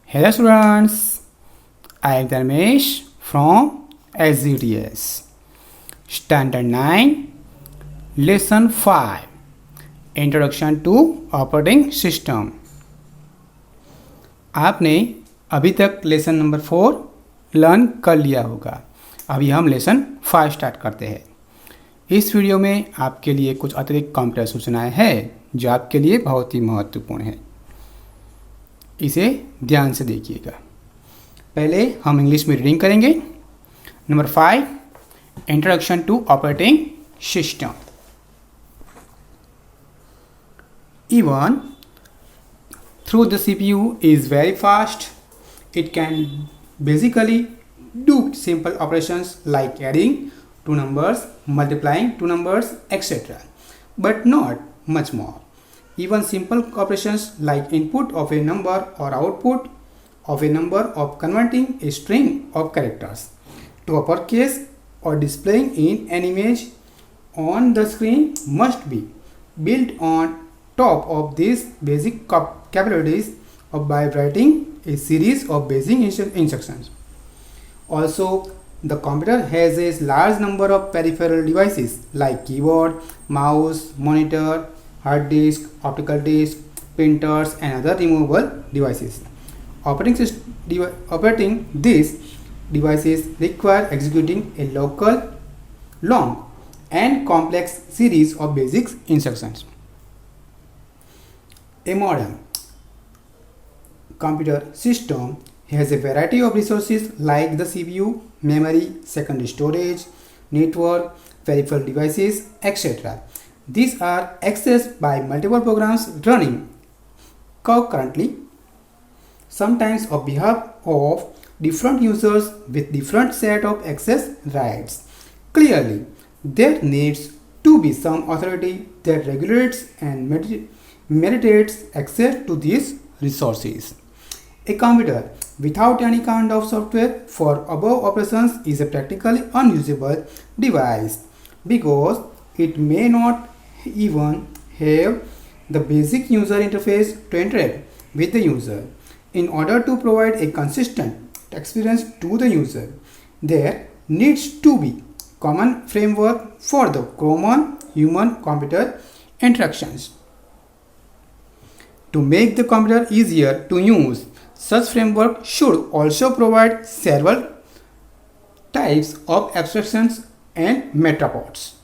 Hello students, I am Dharmesh from SGTS. Standard 9, Lesson 5, Introduction to Operating System. आपने अभी तक lesson number 4 learn कर लिया होगा। अभी हम लेसन 5 स्टार्ट करते हैं। इस वीडियो में आपके लिए कुछ अतिरिक्त कंप्यूटर सूचनाएं हैं जो आपके लिए बहुत ही महत्वपूर्ण है। इसे ध्यान से देखिएगा। पहले हम इंग्लिश में रीडिंग करेंगे। Number 5, introduction to operating system. Even through the CPU is very fast, it can basically do simple operations like adding two numbers, multiplying two numbers, etc. But not much more. Even simple operations like input of a number or output of a number or converting a string of characters to uppercase or displaying in an image on the screen must be built on top of these basic capabilities by writing a series of basic instructions. Also, the computer has a large number of peripheral devices like keyboard, mouse, monitor, hard disk, optical disk, printers and other removable devices. Operating these devices require executing a long and complex series of basic instructions. A modern computer system has a variety of resources like the CPU, memory, secondary storage, network, peripheral devices, etc. These are accessed by multiple programs running concurrently, sometimes on behalf of different users with different set of access rights. Clearly, there needs to be some authority that regulates and mediates access to these resources. A computer without any kind of software for above operations is a practically unusable device because it may not even have the basic user interface to interact with the user. In order to provide a consistent experience to the user, there needs to be common framework for the common human-computer interactions. To make the computer easier to use, such framework should also provide several types of abstractions and metaphors.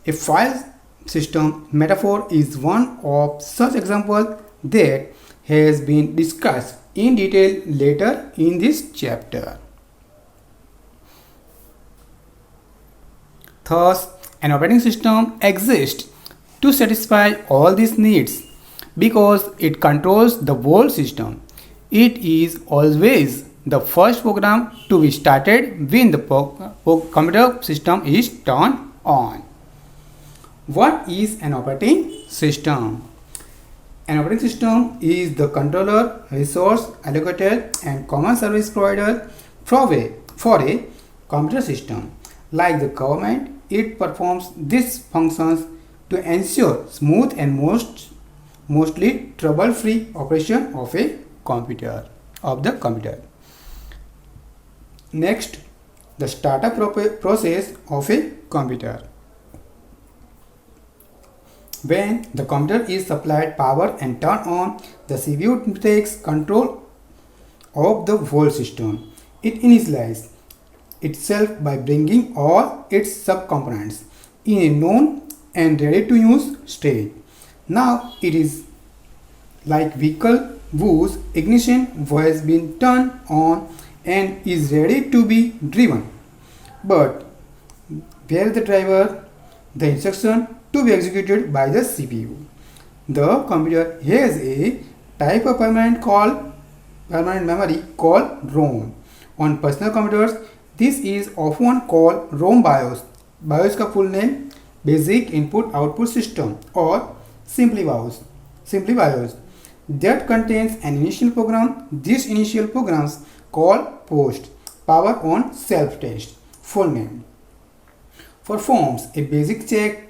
A file system metaphor is one of such examples that has been discussed in detail later in this chapter. Thus, an operating system exists to satisfy all these needs because it controls the whole system. It is always the first program to be started when the computer system is turned on. What is an operating system? An operating system is the controller, resource allocator and common service provider for a computer system. Like the government, it performs these functions to ensure smooth and mostly trouble-free operation of the computer. Next, the startup process of a computer. When the computer is supplied power and turned on, the CPU takes control of the whole system. It initializes itself by bringing all its subcomponents in a known and ready-to-use state. Now it is like vehicle whose ignition has been turned on and is ready to be driven. But where the driver, the instruction to be executed by the CPU. The computer has a type of permanent memory called ROM. On personal computers, this is often called ROM BIOS. BIOS का full name Basic Input Output System or simply BIOS that contains an initial program. These initial programs called POST, Power on Self-Test, full name, performs a basic check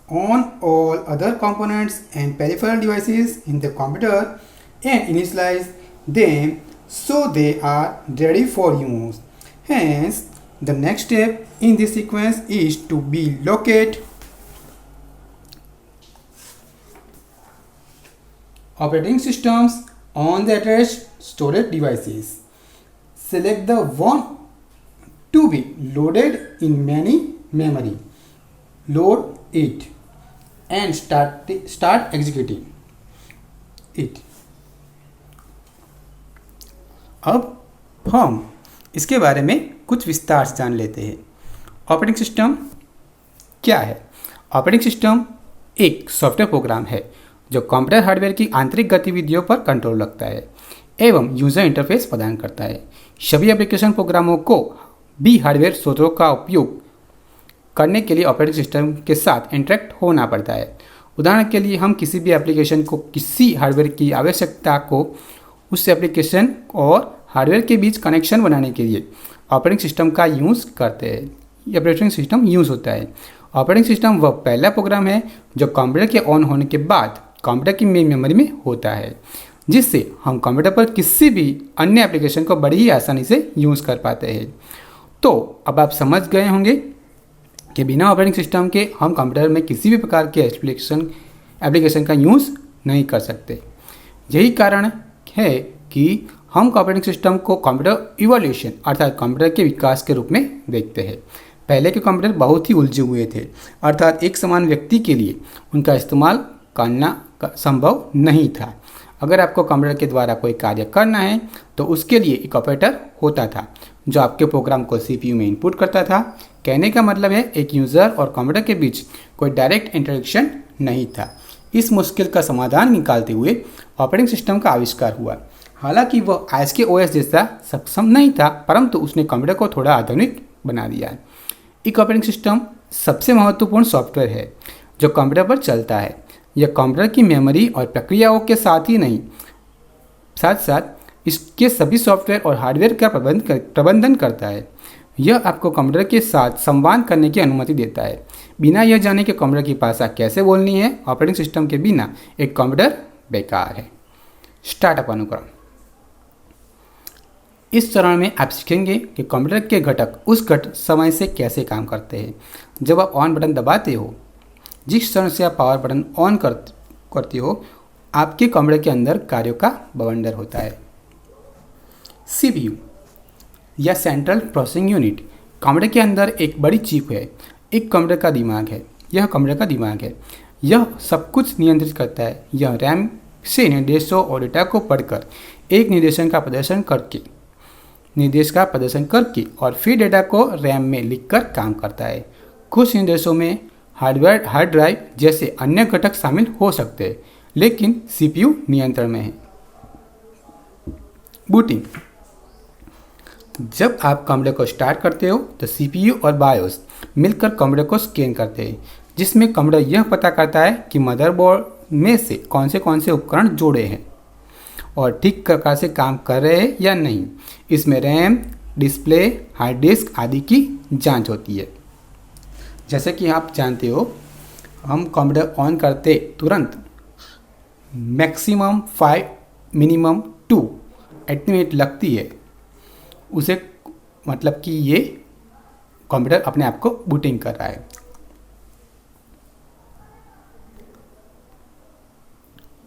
on all other components and peripheral devices in the computer and initialize them so they are ready for use. Hence, the next step in this sequence is to be locate operating systems on the attached storage devices. Select the one to be loaded in many memory. Load it and start executing it. अब हम इसके बारे में कुछ विस्तार से जान लेते हैं। ऑपरेटिंग सिस्टम क्या है? ऑपरेटिंग सिस्टम एक सॉफ्टवेयर प्रोग्राम है जो कंप्यूटर हार्डवेयर की आंतरिक गतिविधियों पर कंट्रोल रखता है एवं यूजर इंटरफेस प्रदान करता है। सभी एप्लीकेशन प्रोग्रामों को भी हार्डवेयर स्रोतों का उपयोग करने के लिए ऑपरेटिंग सिस्टम के साथ इंटरेक्ट होना पड़ता है। उदाहरण के लिए हम किसी भी एप्लीकेशन को किसी हार्डवेयर की आवश्यकता को उस एप्लीकेशन और हार्डवेयर के बीच कनेक्शन बनाने के लिए ऑपरेटिंग सिस्टम का यूज़ करते हैं। ऑपरेटिंग सिस्टम यूज़ होता है। ऑपरेटिंग सिस्टम वह पहला प्रोग्राम है जो कंप्यूटर के ऑन होने के बाद कंप्यूटर की मेन मेमोरी में होता है, जिससे हम कंप्यूटर पर किसी भी अन्य एप्लीकेशन को बड़ी ही आसानी से यूज़ कर पाते हैं। तो अब आप समझ गए होंगे कि बिना ऑपरेटिंग सिस्टम के हम कंप्यूटर में किसी भी प्रकार के एप्लीकेशन का यूज़ नहीं कर सकते। यही कारण है कि हम ऑपरेटिंग सिस्टम को कंप्यूटर इवोल्यूशन अर्थात कंप्यूटर के विकास के रूप में देखते हैं। पहले के कंप्यूटर बहुत ही उलझे हुए थे, अर्थात एक समान व्यक्ति के लिए उनका इस्तेमाल करना संभव नहीं था। अगर आपको कंप्यूटर के द्वारा कोई कार्य करना है तो उसके लिए एक ऑपरेटर होता था जो आपके प्रोग्राम को सीपीयू में इनपुट करता था। कहने का मतलब है एक यूज़र और कंप्यूटर के बीच कोई डायरेक्ट इंटरेक्शन नहीं था। इस मुश्किल का समाधान निकालते हुए ऑपरेटिंग सिस्टम का आविष्कार हुआ। हालांकि वह आज के ओएस जैसा सक्षम नहीं था, परंतु उसने कंप्यूटर को थोड़ा आधुनिक बना दिया। एक ऑपरेटिंग सिस्टम सबसे महत्वपूर्ण सॉफ्टवेयर है जो कंप्यूटर पर चलता है। यह कंप्यूटर की मेमोरी और प्रक्रियाओं के साथ ही नहीं, साथ साथ इसके सभी सॉफ्टवेयर और हार्डवेयर का प्रबंधन करता है। यह आपको कंप्यूटर के साथ संवाद करने की अनुमति देता है, बिना यह जाने कि कंप्यूटर की भाषा कैसे बोलनी है। ऑपरेटिंग सिस्टम के बिना एक कंप्यूटर बेकार है। स्टार्टअप अनुक्रम। इस चरण में आप सीखेंगे कि कंप्यूटर के घटक उस समय से कैसे काम करते हैं। जब आप ऑन बटन दबाते हो, जिस क्षण से आप पावर बटन ऑन करते हो, आपके कंप्यूटर के अंदर कार्यों का बवंडर होता है। सीपीयू या सेंट्रल प्रोसेसिंग यूनिट कंप्यूटर के अंदर एक बड़ी चिप है, एक कंप्यूटर का दिमाग है। यह कंप्यूटर का दिमाग है, यह सब कुछ नियंत्रित करता है। यह रैम से निर्देशों और डेटा को पढ़कर एक निर्देश का प्रदर्शन करके और फिर डेटा को रैम में लिखकर काम करता है। कुछ निर्देशों में हार्ड ड्राइव जैसे अन्य घटक शामिल हो सकते हैं, लेकिन सीपीयू नियंत्रण में है। बूटिंग। जब आप कंप्यूटर को स्टार्ट करते हो तो सीपीयू और बायोस मिलकर कंप्यूटर को स्कैन करते हैं, जिसमें कंप्यूटर यह पता करता है कि मदरबोर्ड में से कौन से उपकरण जोड़े हैं और ठीक प्रकार से काम कर रहे हैं या नहीं। इसमें रैम, डिस्प्ले, हार्ड डिस्क आदि की जांच होती है। जैसे कि आप जानते हो, हम कंप्यूटर ऑन करते तुरंत मैक्सिमम 5 मिनिमम 2 मिनट लगती है। उसे मतलब कि ये कंप्यूटर अपने आप को बूटिंग कर रहा है।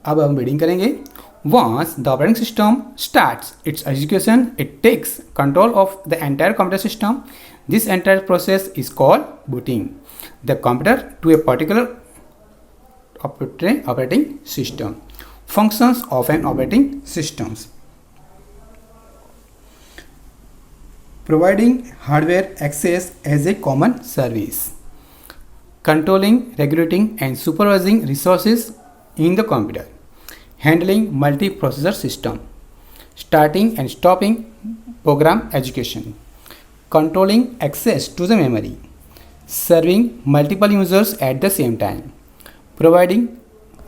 अब हम रीडिंग करेंगे। Once the operating system starts its execution, it takes control of the entire computer system. This entire process is called booting the computer to a particular operating system. Functions of an operating system: providing hardware access as a common service, controlling, regulating, and supervising resources in the computer, handling multi-processor system, starting and stopping program execution, controlling access to the memory, serving multiple users at the same time, providing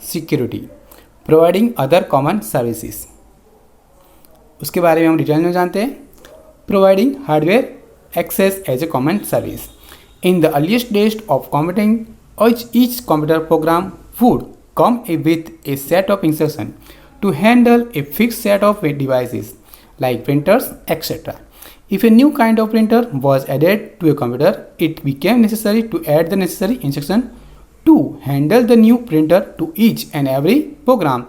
security, providing other common services. उसके बारे में हम detail में जानते हैं। Providing hardware access as a common service. In the earliest days of computing, each computer program would come with a set of instructions to handle a fixed set of devices like printers, etc. If a new kind of printer was added to a computer, it became necessary to add the necessary instruction to handle the new printer to each and every program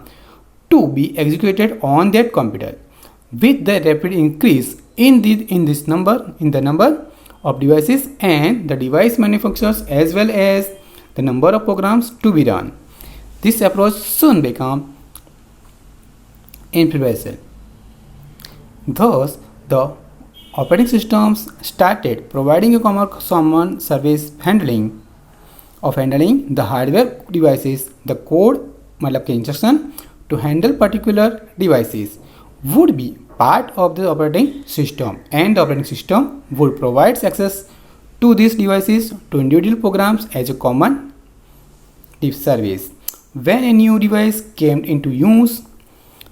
to be executed on that computer. With the rapid increase in the number of devices and the device manufacturers as well as the number of programs to be run, this approach soon became influential. Thus, the operating systems started providing a common service handling the hardware devices. The code मतलब के instruction to handle particular devices would be part of the operating system, and the operating system would provide access to these devices to individual programs as a common service. When a new device came into use,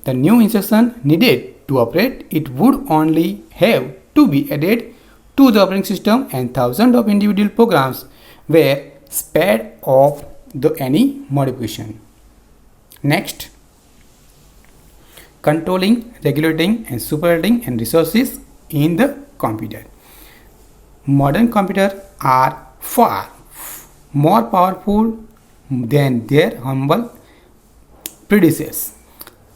the new instruction needed to operate it would only have to be added to the operating system, and thousands of individual programs were spared of any modification. Next, controlling, regulating and supervising and resources in the computer. Modern computers are far more powerful than their humble predecessors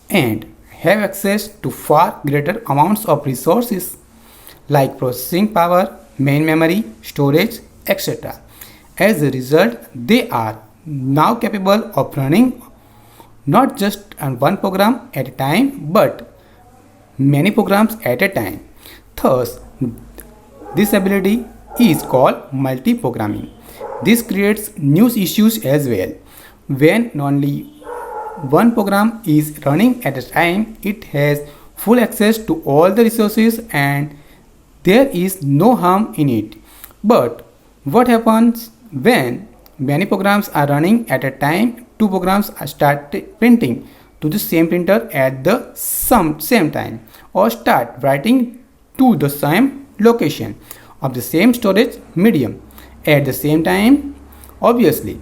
and have access to far greater amounts of resources like processing power, main memory, storage, etc. As a result, they are now capable of running not just one program at a time but many programs at a time. Thus, this ability is called multi-programming. This creates new issues as well. When only one program is running at a time, it has full access to all the resources and there is no harm in it. But what happens when many programs are running at a time? Two programs start printing to the same printer at the same time, or start writing to the same location of the same storage medium at the same time. Obviously,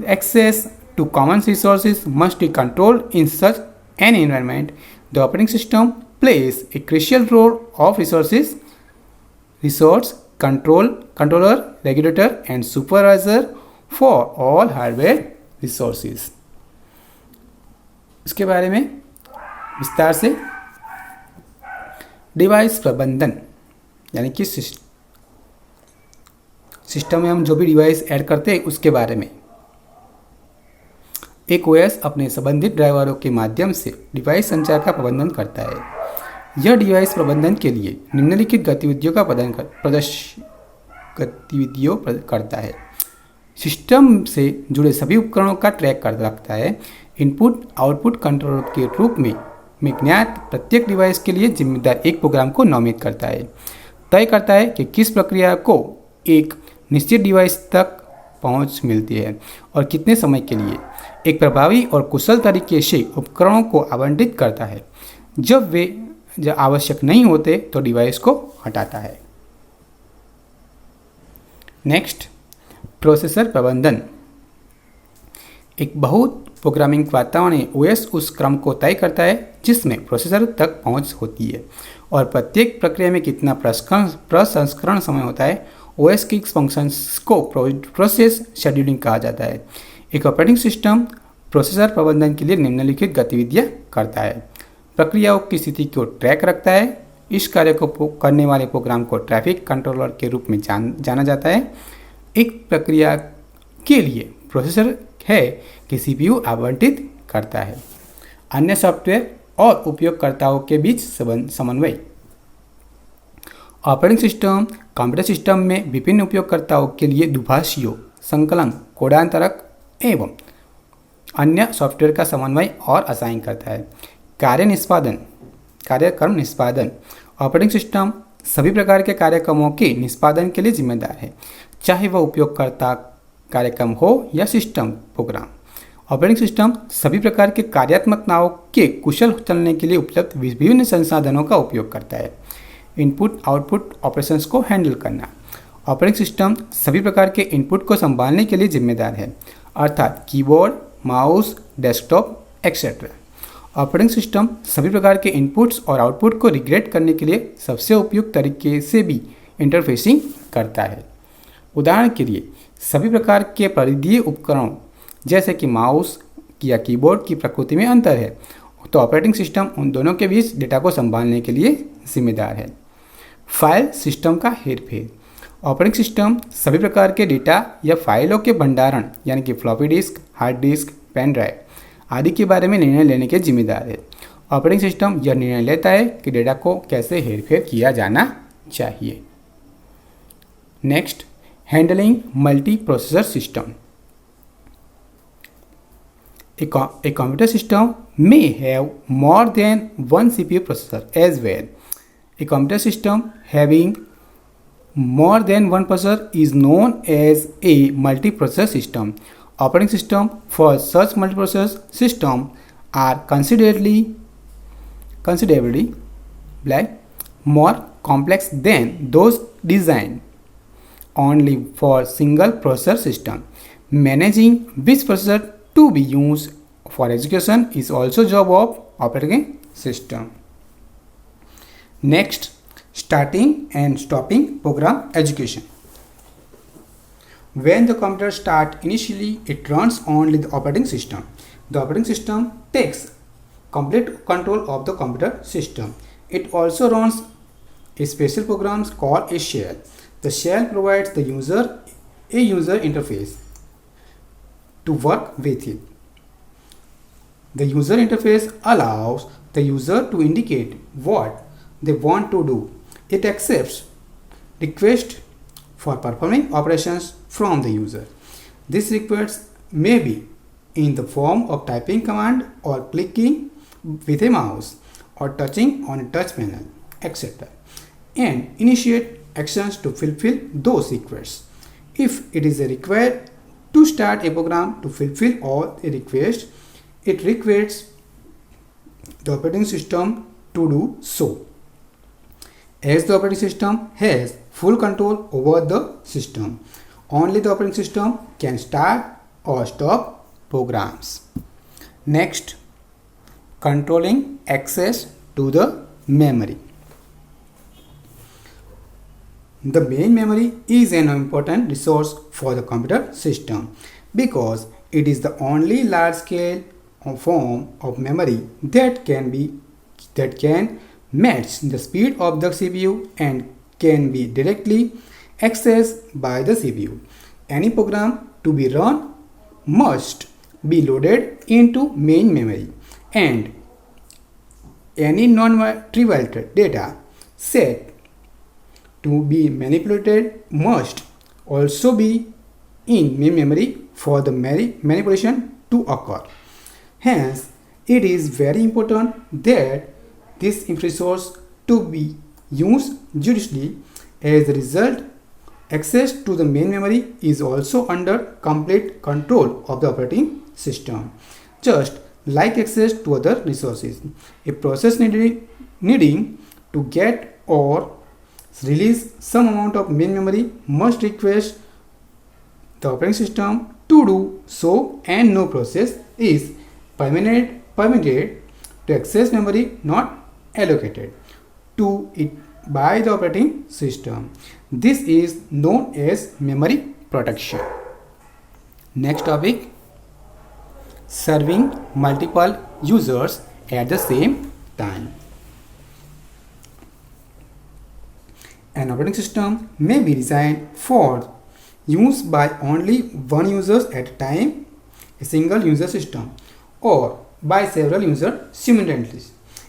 access to common resources must be controlled in such an environment. The operating system plays a crucial role of resource controller, regulator and supervisor for all hardware resources. इसके बारे में विस्तार से device प्रबंधन यानी कि system में हम जो भी डिवाइस ऐड करते हैं उसके बारे में। एक ओएस अपने संबंधित ड्राइवरों के माध्यम से डिवाइस संचार का प्रबंधन करता है। यह डिवाइस प्रबंधन के लिए निम्नलिखित गतिविधियों करता है। सिस्टम से जुड़े सभी उपकरणों का ट्रैक कर रखता है। इनपुट आउटपुट कंट्रोलर के रूप में ज्ञात प्रत्येक डिवाइस के लिए जिम्मेदार एक प्रोग्राम को नामित करता है। तय करता है कि किस प्रक्रिया को एक निश्चित डिवाइस तक पहुंच मिलती है और कितने समय के लिए। एक प्रभावी और कुशल तरीके से उपकरणों को आवंटित करता है। जब आवश्यक नहीं होते तो डिवाइस को हटाता है। नेक्स्ट, प्रोसेसर प्रबंधन। एक बहुत प्रोग्रामिंग वातावरण में ओएस उस क्रम को तय करता है जिसमें प्रोसेसर तक पहुंच होती है और प्रत्येक प्रक्रिया में कितना प्रसंस्करण समय होता है। ओएस के फंक्शंस को प्रोसेस शेड्यूलिंग कहा जाता है। एक ऑपरेटिंग सिस्टम प्रोसेसर प्रबंधन के लिए निम्नलिखित गतिविधियां करता है। प्रक्रियाओं की स्थिति को ट्रैक रखता है। इस कार्य को करने वाले प्रोग्राम को ट्रैफिक कंट्रोलर के रूप में जाना जाता है। एक प्रक्रिया के लिए प्रोसेसर है कि सीपीयू आवंटित करता है। अन्य सॉफ्टवेयर और उपयोगकर्ताओं के बीच समन्वय। ऑपरेटिंग सिस्टम कंप्यूटर सिस्टम में विभिन्न उपयोगकर्ताओं के लिए दुभाषियों, संकलन, कोडांतरक एवं अन्य सॉफ्टवेयर का समन्वय और असाइन करता है। कार्यक्रम निष्पादन। ऑपरेटिंग सिस्टम सभी प्रकार के कार्यक्रमों के निष्पादन के लिए जिम्मेदार है, चाहे वह उपयोगकर्ता कार्यक्रम हो या सिस्टम प्रोग्राम। ऑपरेटिंग सिस्टम सभी प्रकार के कार्यात्मकताओं के कुशल चलने के लिए उपलब्ध विभिन्न संसाधनों का उपयोग करता है। इनपुट आउटपुट ऑपरेशंस को हैंडल करना। ऑपरेटिंग सिस्टम सभी प्रकार के इनपुट को संभालने के लिए जिम्मेदार है, अर्थात keyboard, mouse, desktop etcetera. Operating system सभी प्रकार के इनपुट्स और आउटपुट को रिग्रेट करने के लिए सबसे उपयुक्त तरीके से भी इंटरफेसिंग करता है। उदाहरण के लिए सभी प्रकार के परिधीय उपकरणों जैसे कि माउस या कीबोर्ड की प्रकृति में अंतर है, तो ऑपरेटिंग सिस्टम उन दोनों के बीच डेटा को संभालने के लिए जिम्मेदार है। फाइल सिस्टम का हेरफेर। ऑपरेटिंग सिस्टम सभी प्रकार के डेटा या फाइलों के भंडारण यानी कि floppy disk, hard disk, pen drive आदि के बारे में निर्णय लेने के जिम्मेदार है। ऑपरेटिंग सिस्टम यह निर्णय लेता है कि डेटा को कैसे हेरफेर किया जाना चाहिए। Next, handling multi processor system. A computer system may have more than one CPU processor as well. A computer system having more than one processor is known as a multiprocessor system. Operating system for such multiprocessor system are considerably more complex than those designed only for single processor system. Managing which processor to be used for execution is also job of operating system. Next, starting and stopping program execution. When the computer starts initially, it runs only the operating system. The operating system takes complete control of the computer system. It also runs a special program called a shell. The shell provides the user a user interface to work with it. The user interface allows the user to indicate what they want to do. It accepts requests for performing operations from the user. These requests may be in the form of typing command or clicking with a mouse or touching on a touch panel, etc. and initiate actions to fulfill those requests. If it is required to start a program to fulfill all the requests, it requires the operating system to do so. As the operating system has full control over the system, only the operating system can start or stop programs. Next, controlling access to the memory. The main memory is an important resource for the computer system because it is the only large-scale form of memory that can match the speed of the CPU and can be directly accessed by the CPU. Any program to be run must be loaded into main memory, and any non-trivial data set to be manipulated must also be in main memory for the manipulation to occur. Hence, it is very important that this resource to be used judiciously. As a result, access to the main memory is also under complete control of the operating system, just like access to other resources. A process needing to get or release some amount of main memory must request the operating system to do so, and no process is permitted to access memory not allocated to it by the operating system. This is known as memory protection. Next topic, serving multiple users at the same time. An operating system may be designed for use by only one user at a time, a single user system, or by several users simultaneously,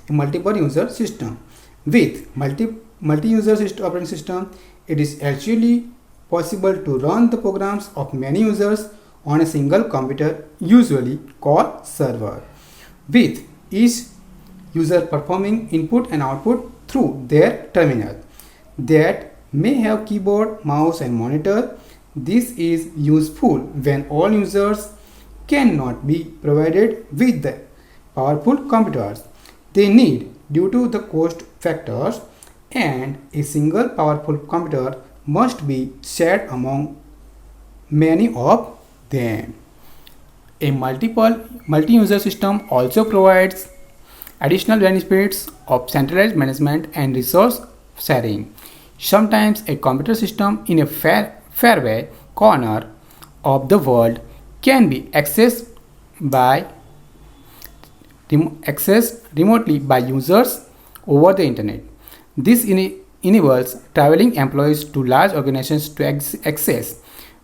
a multiple user system. With multi-user operating system, it is actually possible to run the programs of many users on a single computer, usually called server, with each user performing input and output through their terminal that may have keyboard, mouse and monitor. This is useful when all users cannot be provided with the powerful computers they need due to the cost factors, and a single powerful computer must be shared among many of them. A multi-user system also provides additional benefits of centralized management and resource sharing. Sometimes a computer system in a faraway corner of the world can be by accessed remotely by users over the internet. This enables traveling employees to large organizations to access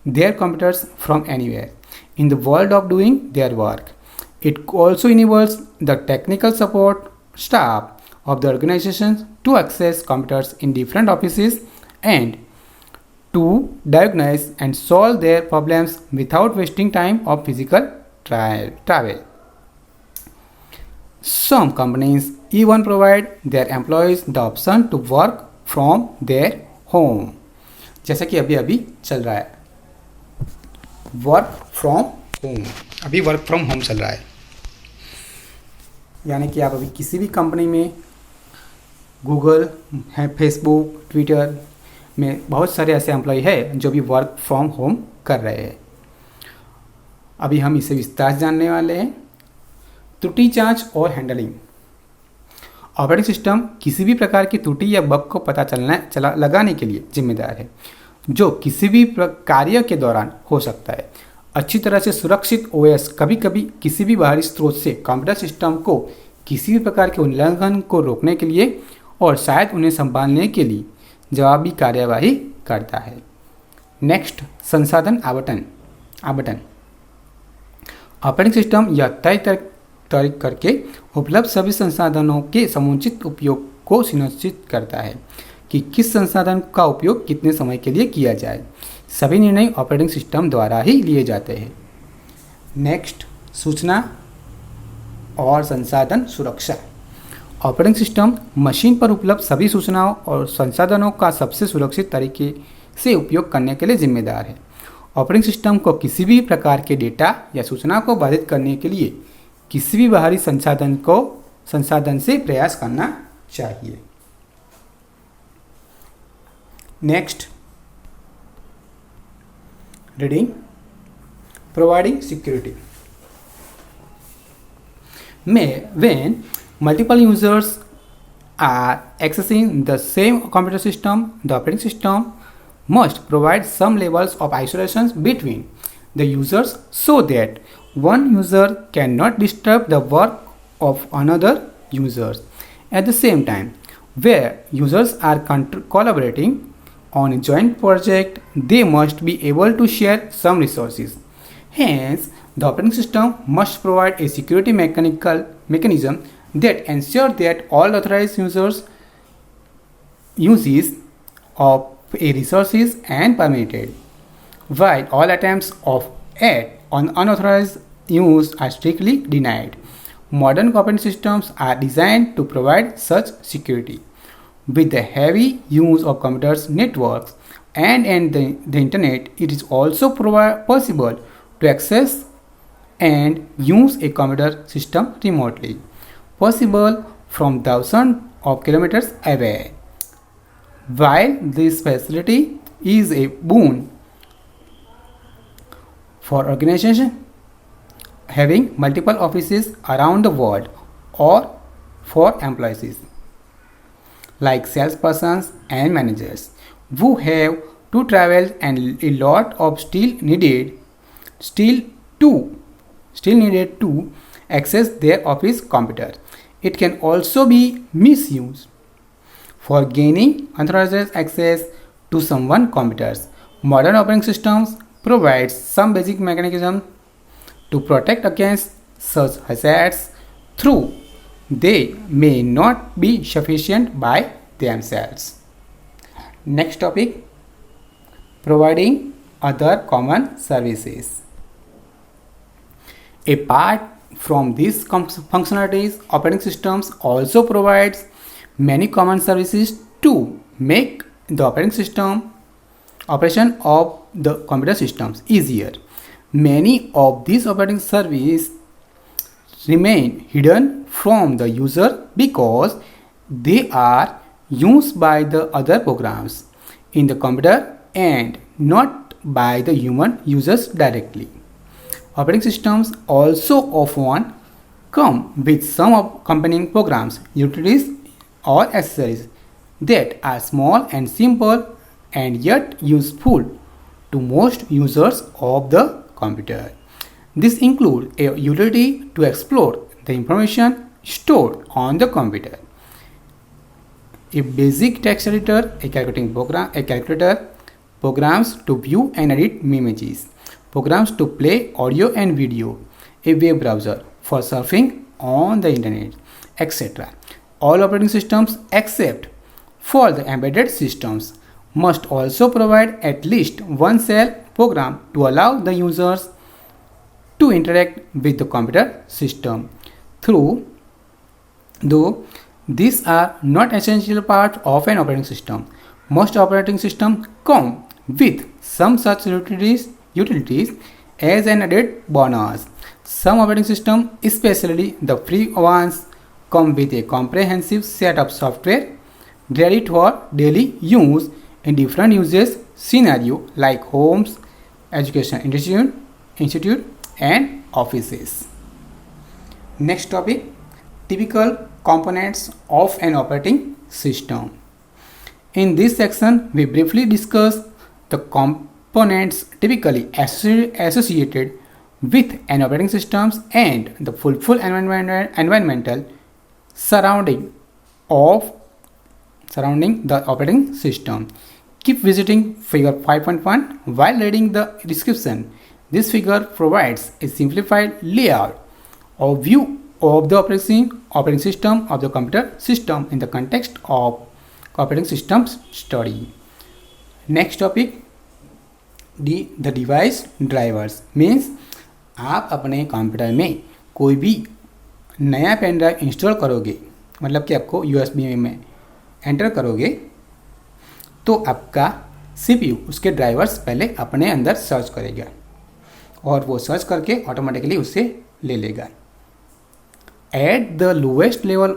their computers from anywhere in the world of doing their work. It also enables the technical support staff of the organizations to access computers in different offices and to diagnose and solve their problems without wasting time of physical travel. Some companies even provide their employees the option to work from their home. जैसा कि अभी अभी चल रहा है work from home, अभी work from home चल रहा है। यानी कि आप अभी किसी भी कंपनी में गूगल है, फेसबुक, ट्विटर में बहुत सारे ऐसे एम्प्लॉय है जो भी वर्क फ्रॉम होम कर रहे हैं। अभी हम इसे विस्तार से जानने वाले हैं। त्रुटि जांच और हैंडलिंग। ऑपरेटिंग सिस्टम किसी भी प्रकार की त्रुटि या बग को पता लगाने के लिए जिम्मेदार है, जो किसी भी कार्य के दौरान हो सकता है। अच्छी तरह से सुरक्षित ओएस कभी कभी किसी भी बाहरी स्रोत से कंप्यूटर सिस्टम को किसी भी प्रकार के उल्लंघन को रोकने के लिए और शायद उन्हें संभालने के लिए जवाबी कार्यवाही करता है। नेक्स्ट, संसाधन आवंटन। ऑपरेटिंग सिस्टम यह तय करके उपलब्ध सभी संसाधनों के समुचित उपयोग को सुनिश्चित करता है कि किस संसाधन का उपयोग कितने समय के लिए किया जाए। सभी निर्णय ऑपरेटिंग सिस्टम द्वारा ही लिए जाते हैं। नेक्स्ट, सूचना और संसाधन सुरक्षा। ऑपरेटिंग सिस्टम मशीन पर उपलब्ध सभी सूचनाओं और संसाधनों का सबसे सुरक्षित तरीके से उपयोग करने के लिए जिम्मेदार है। ऑपरेटिंग सिस्टम को किसी भी प्रकार के डेटा या सूचना को बाधित करने के लिए किसी भी बाहरी संसाधन से प्रयास करना चाहिए। Next, reading, providing security. When multiple users are accessing the same computer system, the operating system must provide some levels of isolation between the users so that one user cannot disturb the work of another user. At the same time, where users are collaborating on a joint project, they must be able to share some resources. Hence, the operating system must provide a security mechanism that ensures that all authorized users uses of a resources and permitted, while all attempts at unauthorized use are strictly denied. Modern operating systems are designed to provide such security. With the heavy use of computers, networks, and the internet, it is also possible to access and use a computer system remotely, possible from thousands of kilometers away. While this facility is a boon for organizations having multiple offices around the world or for employees like salespersons and managers who have to travel and a lot of still needed to access their office computer. It can also be misused for gaining unauthorized access to someone's computers. Modern operating systems provide some basic mechanisms to protect against such hazards, though they may not be sufficient by themselves. Next topic, providing other common services. Apart from these functionalities, operating systems also provides many common services to make the operation of the computer systems easier. Many of these operating services remain hidden from the user because they are used by the other programs in the computer and not by the human users directly. Operating systems also often come with some accompanying programs, utilities, or accessories that are small and simple and yet useful to most users of the computer. This includes a utility to explore the information stored on the computer, a basic text editor, a calculator, programs to view and edit images, programs to play audio and video, a web browser for surfing on the internet, etc. All operating systems except for the embedded systems must also provide at least one shell program to allow the users to interact with the computer system. Though these are not essential parts of an operating system, most operating systems come with some such utilities as an added bonus. Some operating systems, especially the free ones, come with a comprehensive set of software ready for daily use in different uses scenarios like homes, education institute and offices. Next topic, typical components of an operating system. In this section, we briefly discuss the components typically associated with an operating system and the full environmental surrounding the operating system. Keep visiting figure 5.1 while reading the description. This figure provides a simplified layout or view of the operating system of the computer system in the context of operating systems study. Next topic, the device drivers means आप अपने computer में कोई भी नया pen drive install करोगे, मतलब कि आपको USB में एंटर करोगे तो आपका CPU उसके ड्राइवर्स पहले अपने अंदर सर्च करेगा और वो सर्च करके ऑटोमेटिकली उससे ले लेगा. At the lowest level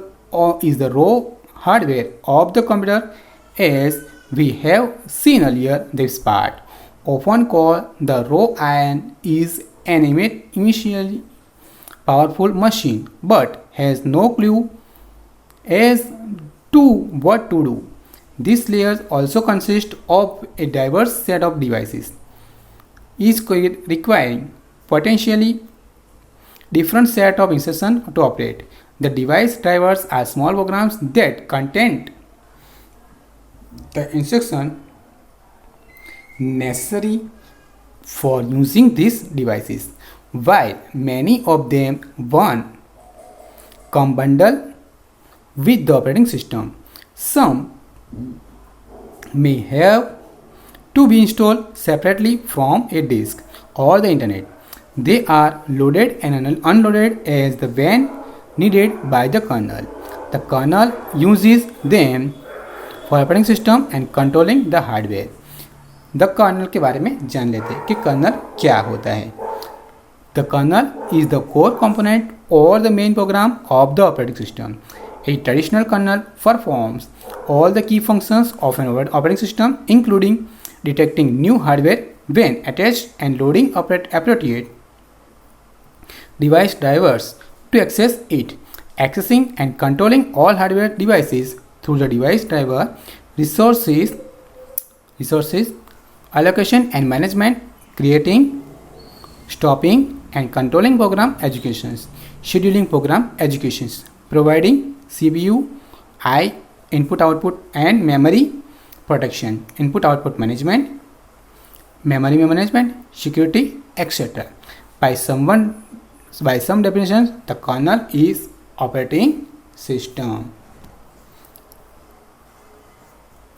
is the raw hardware of the computer, as we have seen earlier. This part, often called the raw iron, is an initially powerful machine but has no clue as to what to do. These layers also consist of a diverse set of devices, each requiring potentially different set of instructions to operate. The device drivers are small programs that contain the instruction necessary for using these devices. While many of them come bundled with the operating system, some may have to be installed separately from a disk or the internet. They are loaded and unloaded as the when needed by the kernel. The kernel uses them for operating system and controlling the hardware. The kernel के बारे में जान लेते हैं कि kernel क्या होता है. The kernel is the core component or the main program of the operating system. A traditional kernel performs all the key functions of an operating system, including detecting new hardware when attached and loading appropriate device drivers to access it, accessing and controlling all hardware devices through the device driver, resources, allocation and management, creating, stopping and controlling program executions, scheduling program executions, providing CPU, input output and memory protection, input output management, memory management, security, etc. By some definitions, the kernel is operating system.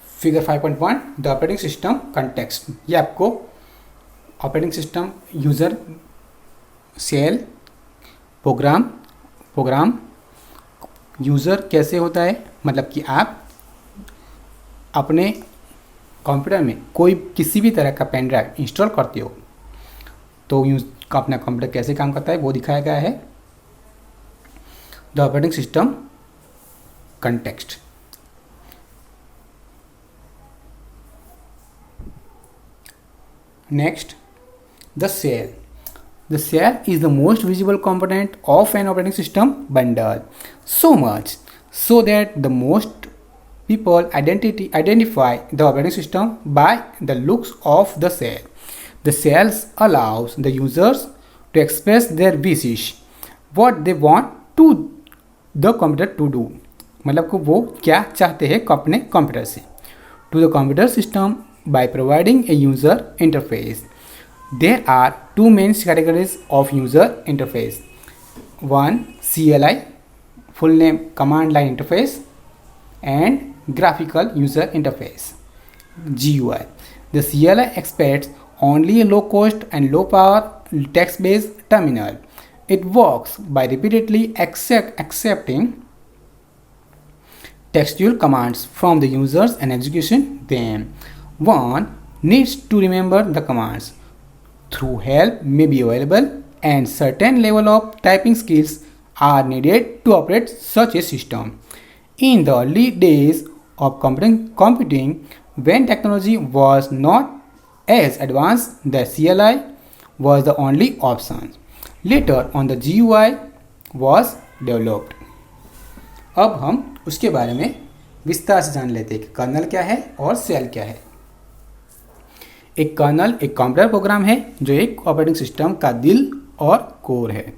Figure 5.1, the operating system context. ये आपको operating system user shell program user कैसे होता है, मतलब कि आप अपने computer में कोई किसी भी तरह का पेन ड्राइव इंस्टॉल करते हो तो अपना कंप्यूटर कैसे काम करता है वो दिखाया गया है. The operating system context. Next, the shell. The shell is the most visible component of an operating system bundle. So much so that the most people identify the operating system by the looks of the shell. The shells allows the users to express their wishes, what they want to the computer to do. मतलब को वो क्या चाहते हैं अपने computer से. To the computer system by providing a user interface. There are two main categories of user interface. One, CLI, full name command line interface, and graphical user interface, GUI. The CLI expects only a low cost and low power text based terminal. It works by repeatedly accepting textual commands from the users and executing them. One needs to remember the commands. Through help may be available and certain level of typing skills are needed to operate such a system. In the early days of computing, when technology was not as advanced, the CLI was the only option. Later on the GUI was developed. अब हम उसके बारे में विस्तार से जान लेते हैं कि कर्नल क्या है और शेल क्या है. एक कर्नल एक कंप्यूटर प्रोग्राम है जो एक ऑपरेटिंग सिस्टम का दिल और कोर है.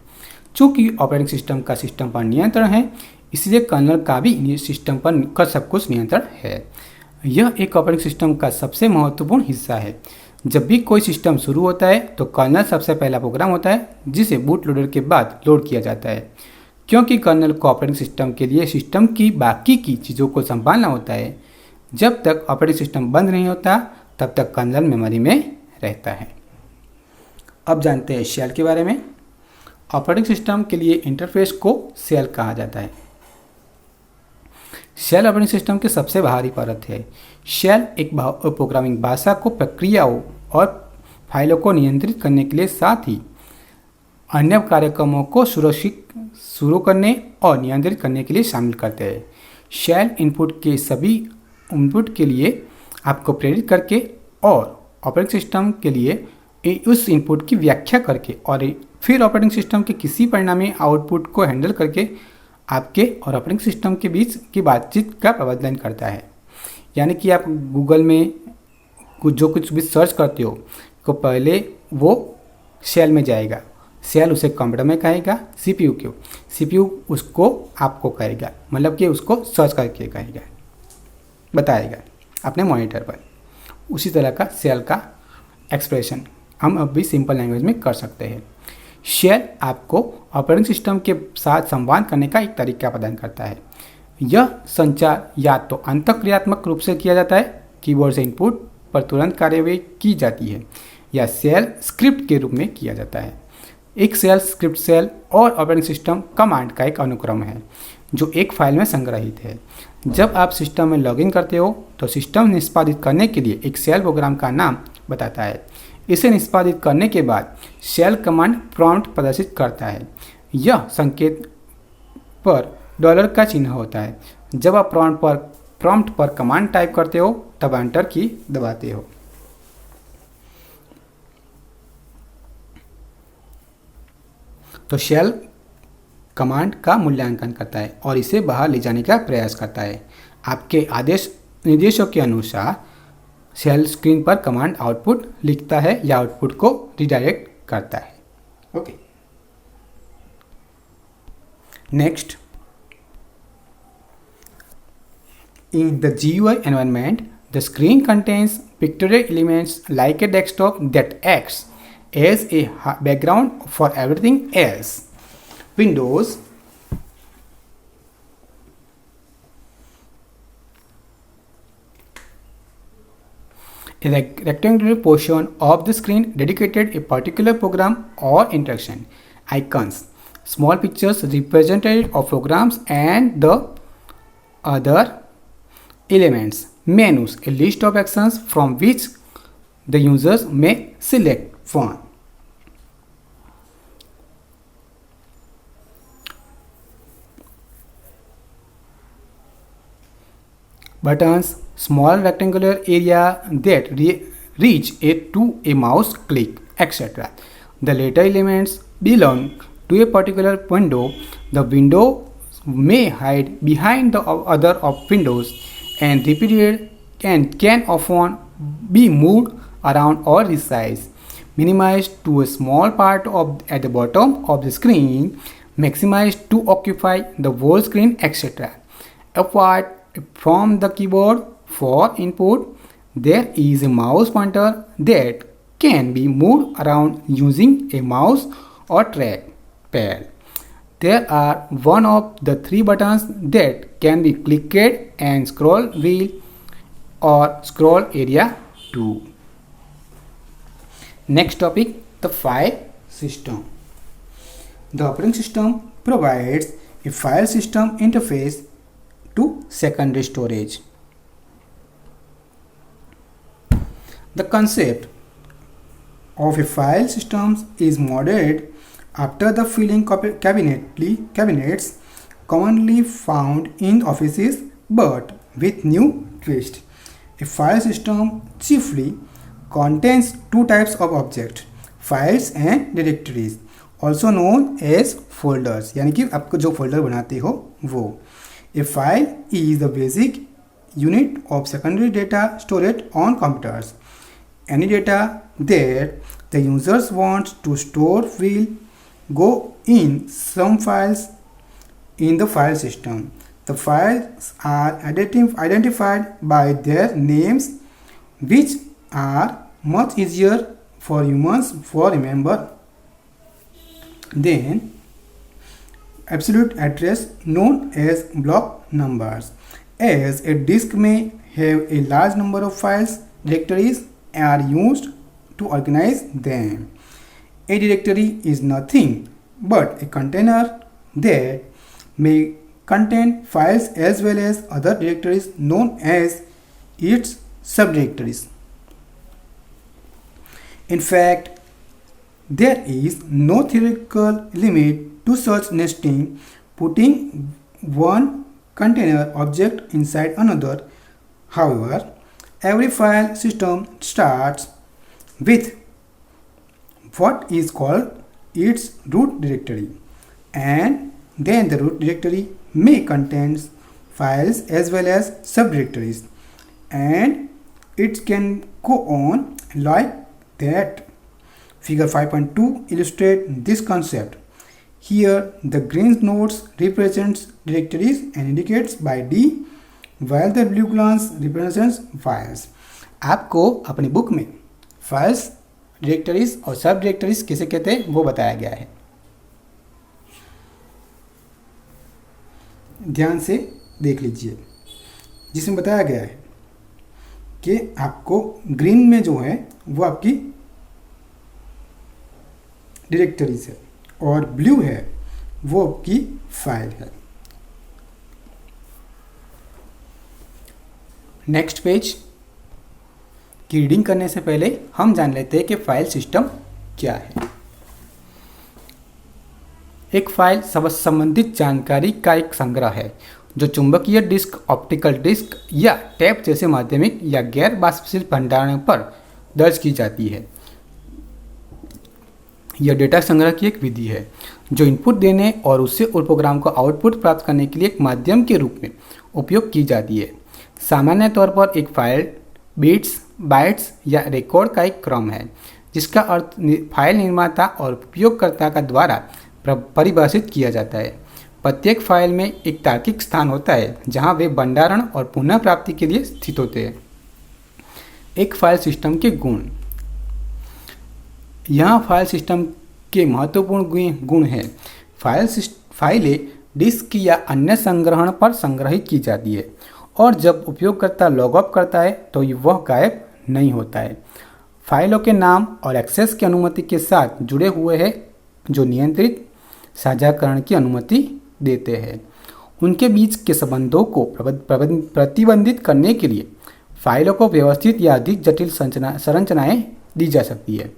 चूँकि ऑपरेटिंग सिस्टम का सिस्टम पर नियंत्रण है, इसलिए कर्नल का भी सिस्टम पर सब कुछ नियंत्रण है. यह एक ऑपरेटिंग सिस्टम का सबसे महत्वपूर्ण हिस्सा है. जब भी कोई सिस्टम शुरू होता है तो कर्नल सबसे पहला प्रोग्राम होता है जिसे बूट लोडर के बाद लोड किया जाता है. क्योंकि कर्नल को ऑपरेटिंग सिस्टम के लिए सिस्टम की बाकी की चीज़ों को संभालना होता है, जब तक ऑपरेटिंग सिस्टम बंद नहीं होता तब तक कर्नल मेमोरी में रहता है. अब जानते हैं शेल के बारे में. ऑपरेटिंग सिस्टम के लिए इंटरफेस को शेल कहा जाता है. शेल ऑपरेटिंग सिस्टम के सबसे बाहरी परत है. शेल एक प्रोग्रामिंग भाषा को प्रक्रियाओं और फाइलों को नियंत्रित करने के लिए साथ ही अन्य कार्यक्रमों को सुरक्षित शुरू करने और नियंत्रित करने के लिए शामिल करते हैं. शेल इनपुट के लिए आपको प्रेरित करके और ऑपरेटिंग सिस्टम के लिए उस इनपुट की व्याख्या करके और फिर ऑपरेटिंग सिस्टम के किसी परिणामी आउटपुट को हैंडल करके आपके और ऑपरेटिंग सिस्टम के बीच की बातचीत का प्रबंधन करता है. यानी कि आप गूगल में जो कुछ भी सर्च करते हो तो पहले वो शेल में जाएगा. शेल उसे कंप्यूटर में कहेगा, सीपीयू उसको आपको कहेगा, मतलब कि उसको सर्च करके कहेगा, बताएगा अपने मॉनिटर पर. उसी तरह का शेल का एक्सप्रेशन हम अब भी सिंपल लैंग्वेज में कर सकते हैं. शेल आपको ऑपरेटिंग सिस्टम के साथ संवाद करने का एक तरीका प्रदान करता है. यह संचार या तो अंतःक्रियात्मक रूप से किया जाता है, कीबोर्ड से इनपुट पर तुरंत कार्यवाही की जाती है, या शेल स्क्रिप्ट के रूप में किया जाता है. एक शेल स्क्रिप्ट शेल और ऑपरेटिंग सिस्टम कमांड का एक अनुक्रम है जो एक फाइल में संग्रहित है. जब आप सिस्टम में लॉगिन करते हो तो सिस्टम निष्पादित करने के लिए एक शेल प्रोग्राम का नाम बताता है. इसे निष्पादित करने के बाद शेल कमांड प्रॉम्प्ट प्रदर्शित करता है. यह संकेत पर डॉलर का चिन्ह होता है. जब आप प्रॉम्प्ट पर कमांड टाइप करते हो तब एंटर की दबाते हो. तो शेल कमांड का मूल्यांकन करता है और इसे बाहर ले जाने का प्रयास करता है. आपके निर्देशों के अनुसार शेल स्क्रीन पर कमांड आउटपुट लिखता है या आउटपुट को रिडायरेक्ट करता है. Okay, next, in the GUI environment, the screen contains pictorial elements like a desktop that acts as a background for everything else. Windows is a rectangular portion of the screen dedicated a particular program or interaction. Icons, small pictures representative of programs and the other elements. Menus, a list of actions from which the users may select one. Buttons, small rectangular area that reach to a mouse click, etc. the later elements belong to a particular window, the window may hide behind the other of windows and repeated and can often be moved around or resized, minimized to a small part of at the bottom of the screen, maximized to occupy the whole screen, etc. Apart from the keyboard for input, there is a mouse pointer that can be moved around using a mouse or trackpad. There are one of the three buttons that can be clicked and scroll wheel or scroll area too. Next topic, the file system. The operating system provides a file system interface to secondary storage. The concept of a file system is modeled after the filing cabinets commonly found in offices, but with new twist. A file system chiefly contains two types of objects, files and directories, also known as folders, यानी कि आपको जो folder बनाते हो वो. A file is the basic unit of secondary data storage on computers. Any data that the users want to store will go in some files in the file system. The files are identified by their names, which are much easier for humans to remember than absolute address known as block numbers. As a disk may have a large number of files, directories are used to organize them. A directory is nothing but a container that may contain files as well as other directories known as its subdirectories. In fact, there is no theoretical limit to such nesting, putting one container object inside another. However, every file system starts with what is called its root directory, and then the root directory may contain files as well as subdirectories, and it can go on like that. Figure 5.2 illustrates this concept. Here the green nodes represents directories and indicates by D, while the blue glance represents files. आपको अपनी book में files, directories और सब directories किसे कहते हैं वो बताया गया है. ध्यान से देख लीजिए, जिसमें बताया गया है कि आपको ग्रीन में जो है वो आपकी डायरेक्टरीज है और ब्लू है वो आपकी फाइल है. नेक्स्ट पेज की रीडिंग करने से पहले हम जान लेते हैं कि फाइल सिस्टम क्या है. एक फाइल संबंधित जानकारी का एक संग्रह है जो चुंबकीय डिस्क, ऑप्टिकल डिस्क या टेप जैसे माध्यमिक या गैर वाष्पशील भंडारण पर दर्ज की जाती है. यह डेटा संग्रह की एक विधि है जो इनपुट देने और उससे उस प्रोग्राम को आउटपुट प्राप्त करने के लिए एक माध्यम के रूप में उपयोग की जाती है. सामान्य तौर पर एक फाइल बिट्स, बाइट्स या रिकॉर्ड का एक क्रम है जिसका अर्थ फाइल निर्माता और उपयोगकर्ता का द्वारा परिभाषित किया जाता है. प्रत्येक फाइल में एक तार्किक स्थान होता है जहां वे भंडारण और पुनः प्राप्ति के लिए स्थित होते हैं. एक फाइल सिस्टम के गुण. यहाँ फाइल सिस्टम के महत्वपूर्ण गुण हैं. फाइलें डिस्क या अन्य संग्रहण पर संग्रहित की जाती है और जब उपयोगकर्ता लॉगऑफ करता है तो वह गायब नहीं होता है. फाइलों के नाम और एक्सेस की अनुमति के साथ जुड़े हुए हैं जो नियंत्रित साझाकरण की अनुमति देते हैं. उनके बीच के संबंधों को प्रतिबंधित करने के लिए फाइलों को व्यवस्थित या अधिक जटिल संरचनाएं दी जा सकती है.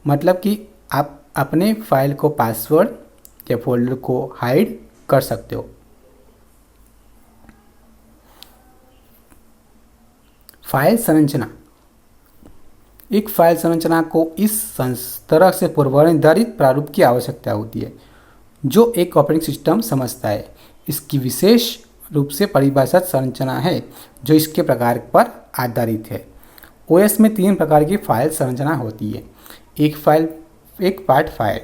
मतलब कि आप अपने फाइल को पासवर्ड या फोल्डर को हाइड कर सकते हो. फाइल संरचना. एक फाइल संरचना को इस तरह से पूर्वनिर्धारित प्रारूप की आवश्यकता होती है जो एक ऑपरेटिंग सिस्टम समझता है। इसकी विशेष रूप से परिभाषित संरचना है जो इसके प्रकार पर आधारित है। ओएस में 3 प्रकार की फाइल संरचना होती है। एक पार्ट फाइल,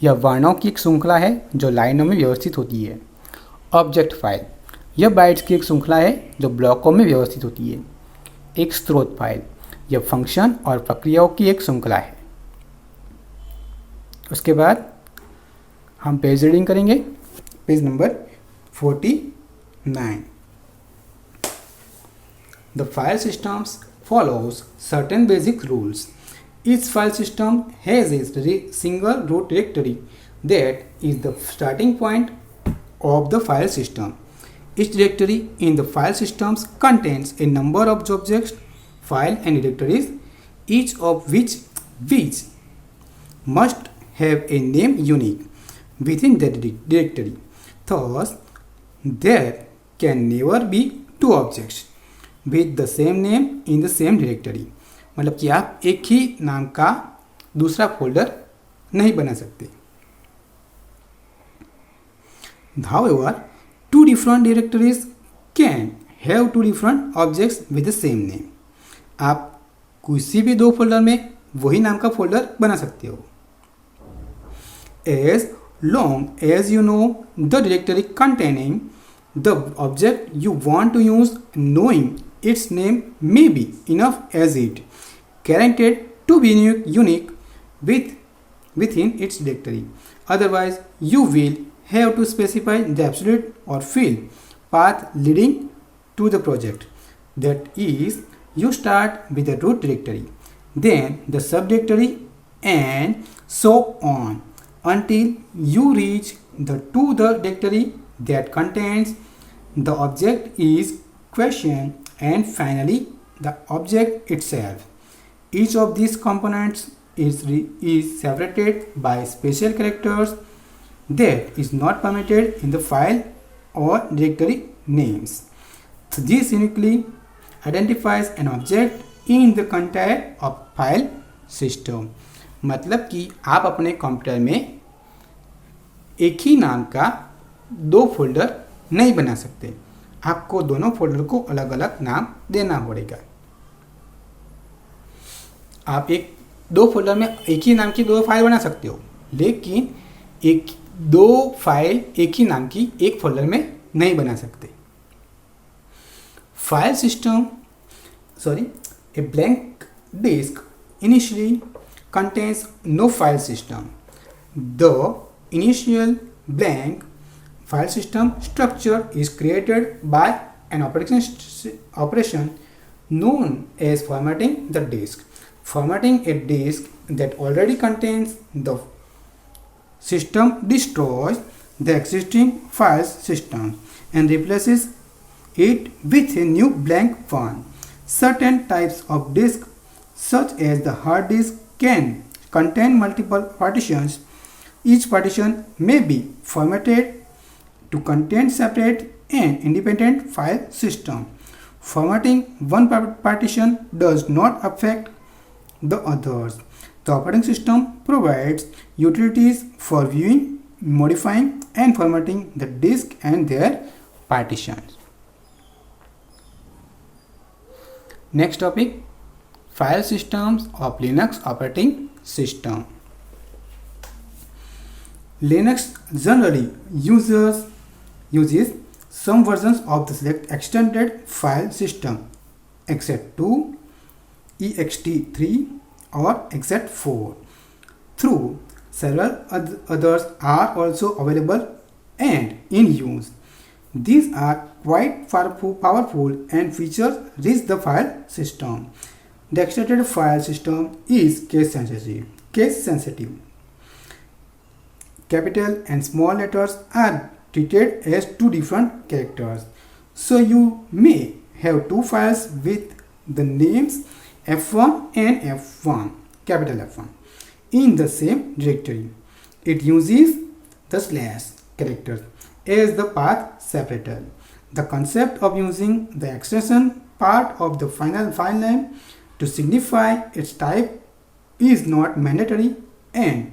यह वर्णों की एक श्रृंखला है जो लाइनों में व्यवस्थित होती है। ऑब्जेक्ट फाइल, यह बाइट्स की एक श्रृंखला है जो ब्लॉकों में व्यवस्थित होती है। एक स्रोत फाइल, यह फंक्शन और प्रक्रियाओं की एक श्रृंखला है। उसके बाद हम पेज रीडिंग करेंगे। Page number 49। The file systems follows certain basic rules. Each file system has a single root directory that is the starting point of the file system. Each directory in the file systems contains a number of objects, files and directories, each of which must have a name unique within the directory. Thus, there can never be two objects with the same name in the same directory. मतलब कि आप एक ही नाम का दूसरा folder नहीं बना सकते। However, two different directories can have two different objects with the same name. आप किसी भी 2 फोल्डर में वही नाम का फोल्डर बना सकते हो। As long as you know the directory containing the object you want to use, knowing its name may be enough as it guaranteed to be unique within its directory. Otherwise, you will have to specify the absolute or field path leading to the project. That is, you start with the root directory, then the subdirectory, and so on until you reach the directory that contains the object is question, and finally the object itself. Each of these components is separated by special characters that is not permitted in the file or directory names. So this uniquely identifies an object in the content of file system. मतलब कि आप अपने computer में एक ही नाम का 2 folder नहीं बना सकते। आपको दोनों फोल्डर को अलग अलग नाम देना पड़ेगा। आप 2 फोल्डर में एक ही नाम की 2 फाइल बना सकते हो, लेकिन 2 फाइल एक ही नाम की एक फोल्डर में नहीं बना सकते। File system a blank disk initially contains no file system. The initial blank file system structure is created by an operation known as formatting the disk. Formatting a disk that already contains the system destroys the existing file system and replaces it with a new blank one. Certain types of disk, such as the hard disk, can contain multiple partitions. Each partition may be formatted to contain separate and independent file system. Formatting one partition does not affect the others. The operating system provides utilities for viewing, modifying, and formatting the disk and their partitions. Next topic, file systems of Linux operating system. Linux generally uses some versions of the select extended file system, ext2, ext3, or ext4. Through several others are also available and in use. These are quite powerful and features rich the file system. The extended file system is case sensitive. Capital and small letters are treated as 2 different characters. So you may have 2 files with the names F1 and F1, capital F1, in the same directory. It uses the slash character as the path separator. The concept of using the extension part of the final file name to signify its type is not mandatory and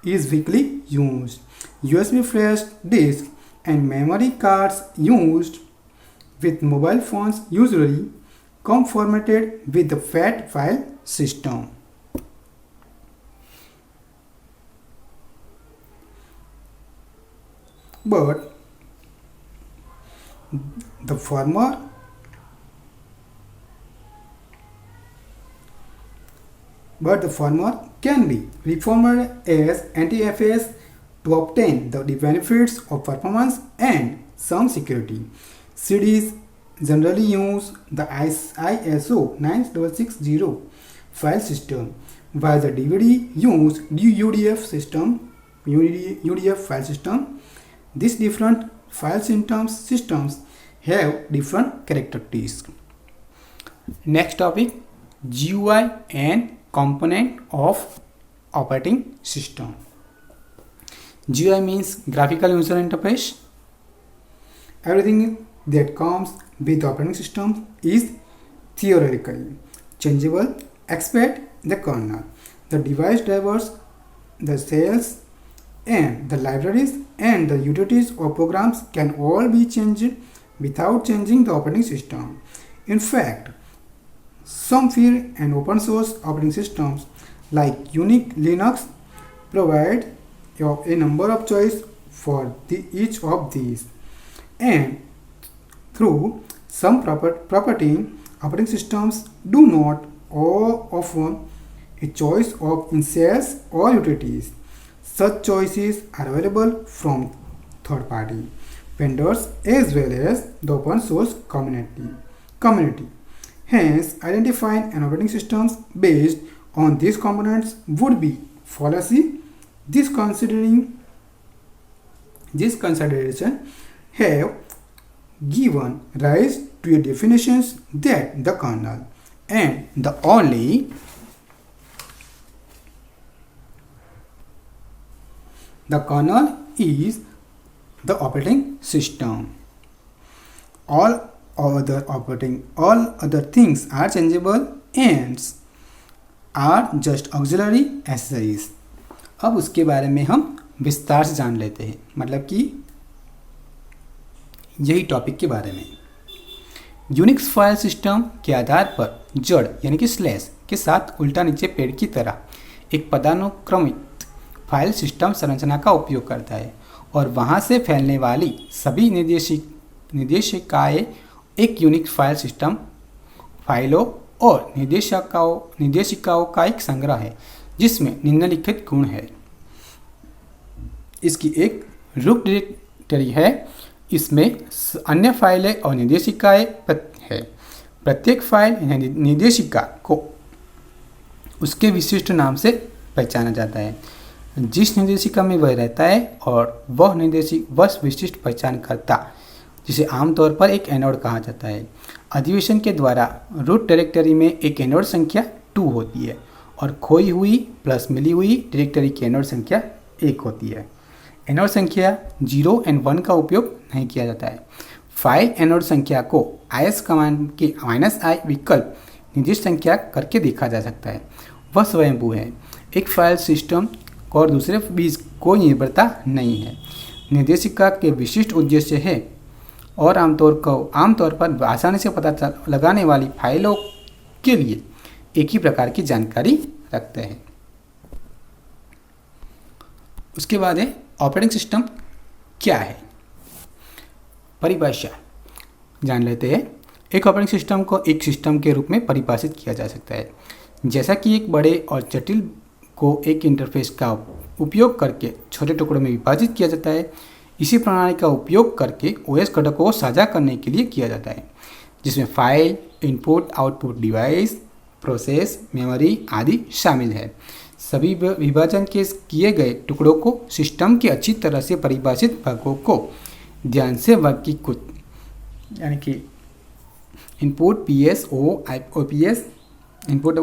is weakly used. USB flash disk and memory cards used with mobile phones usually come formatted with the FAT file system. But the former can be reformatted as NTFS to obtain the benefits of performance and some security. CDs generally use the ISO 9660 file system, while the DVD use UDF file system. These different file systems have different characteristics. Next topic, GUI and component of operating system. GUI means graphical user interface. Everything that comes with the operating system is theoretically changeable except the kernel. The device drivers, the shells, and the libraries and the utilities or programs can all be changed without changing the operating system. In fact, some free and open source operating systems like Unix, Linux provide a number of choices for each of these, and through some property operating systems do not offer a choice of shells or utilities. Such choices are available from third-party vendors as well as the open source community. Hence, identifying an operating system based on these components would be fallacy. This consideration have given rise to a definitions that the kernel and the kernel is the operating system. All other things are changeable and are just auxiliary accessories. अब उसके बारे में हम विस्तार से जान लेते हैं, मतलब कि यही टॉपिक के बारे में। यूनिक्स फाइल सिस्टम के आधार पर जड़ यानी कि स्लैश के साथ उल्टा नीचे पेड़ की तरह एक पदानुक्रमित फाइल सिस्टम संरचना का उपयोग करता है और वहां से फैलने वाली सभी निर्देशिकाएं एक यूनिक्स फाइल सिस्टम फाइलों और निर्देशिकाओं का एक संग्रह है जिसमें निम्नलिखित गुण है। इसकी एक रूट डायरेक्टरी है, इसमें अन्य फाइलें और निर्देशिकाएं है। प्रत्येक फाइल निर्देशिका को उसके विशिष्ट नाम से पहचाना जाता है, जिस निर्देशिका में वह रहता है, और वह विशिष्ट पहचानकर्ता जिसे आमतौर पर एक एनोड कहा जाता है। अधिवेशन के द्वारा रूट डायरेक्टरी में एक एनोड संख्या 2 होती है और खोई हुई प्लस मिली हुई डायरेक्टरी की एनोड संख्या 1 होती है। एनोड संख्या 0 और 1 का उपयोग नहीं किया जाता है। फाइल एनोड संख्या को IS कमांड के -i विकल्प निर्दिष्ट संख्या करके देखा जा सकता है। वह स्वयंभू है, एक फाइल सिस्टम और दूसरे बीच कोई निर्भरता नहीं है। निर्देशिका के विशिष्ट उद्देश्य है और आमतौर पर आसानी से पता लगाने वाली फाइलों के लिए एक ही प्रकार की जानकारी रखते हैं। उसके बाद है ऑपरेटिंग सिस्टम क्या है। परिभाषा जान लेते हैं। एक ऑपरेटिंग सिस्टम को एक सिस्टम के रूप में परिभाषित किया जा सकता है, जैसा कि एक बड़े और जटिल को एक इंटरफेस का उपयोग करके छोटे टुकड़ों में विभाजित किया जाता है। इसी प्रणाली का उपयोग करके OS घटकों को साझा करने के लिए किया जाता है, जिसमें file, input, output device, process, memory आदि शामिल है। सभी विभाजन के किए गए टुकड़ों को सिस्टम के अच्छी तरह से परिभाषित भागों को ध्यान से वर्गीकृत यानी कि इनपुट PS, OPS इनपुट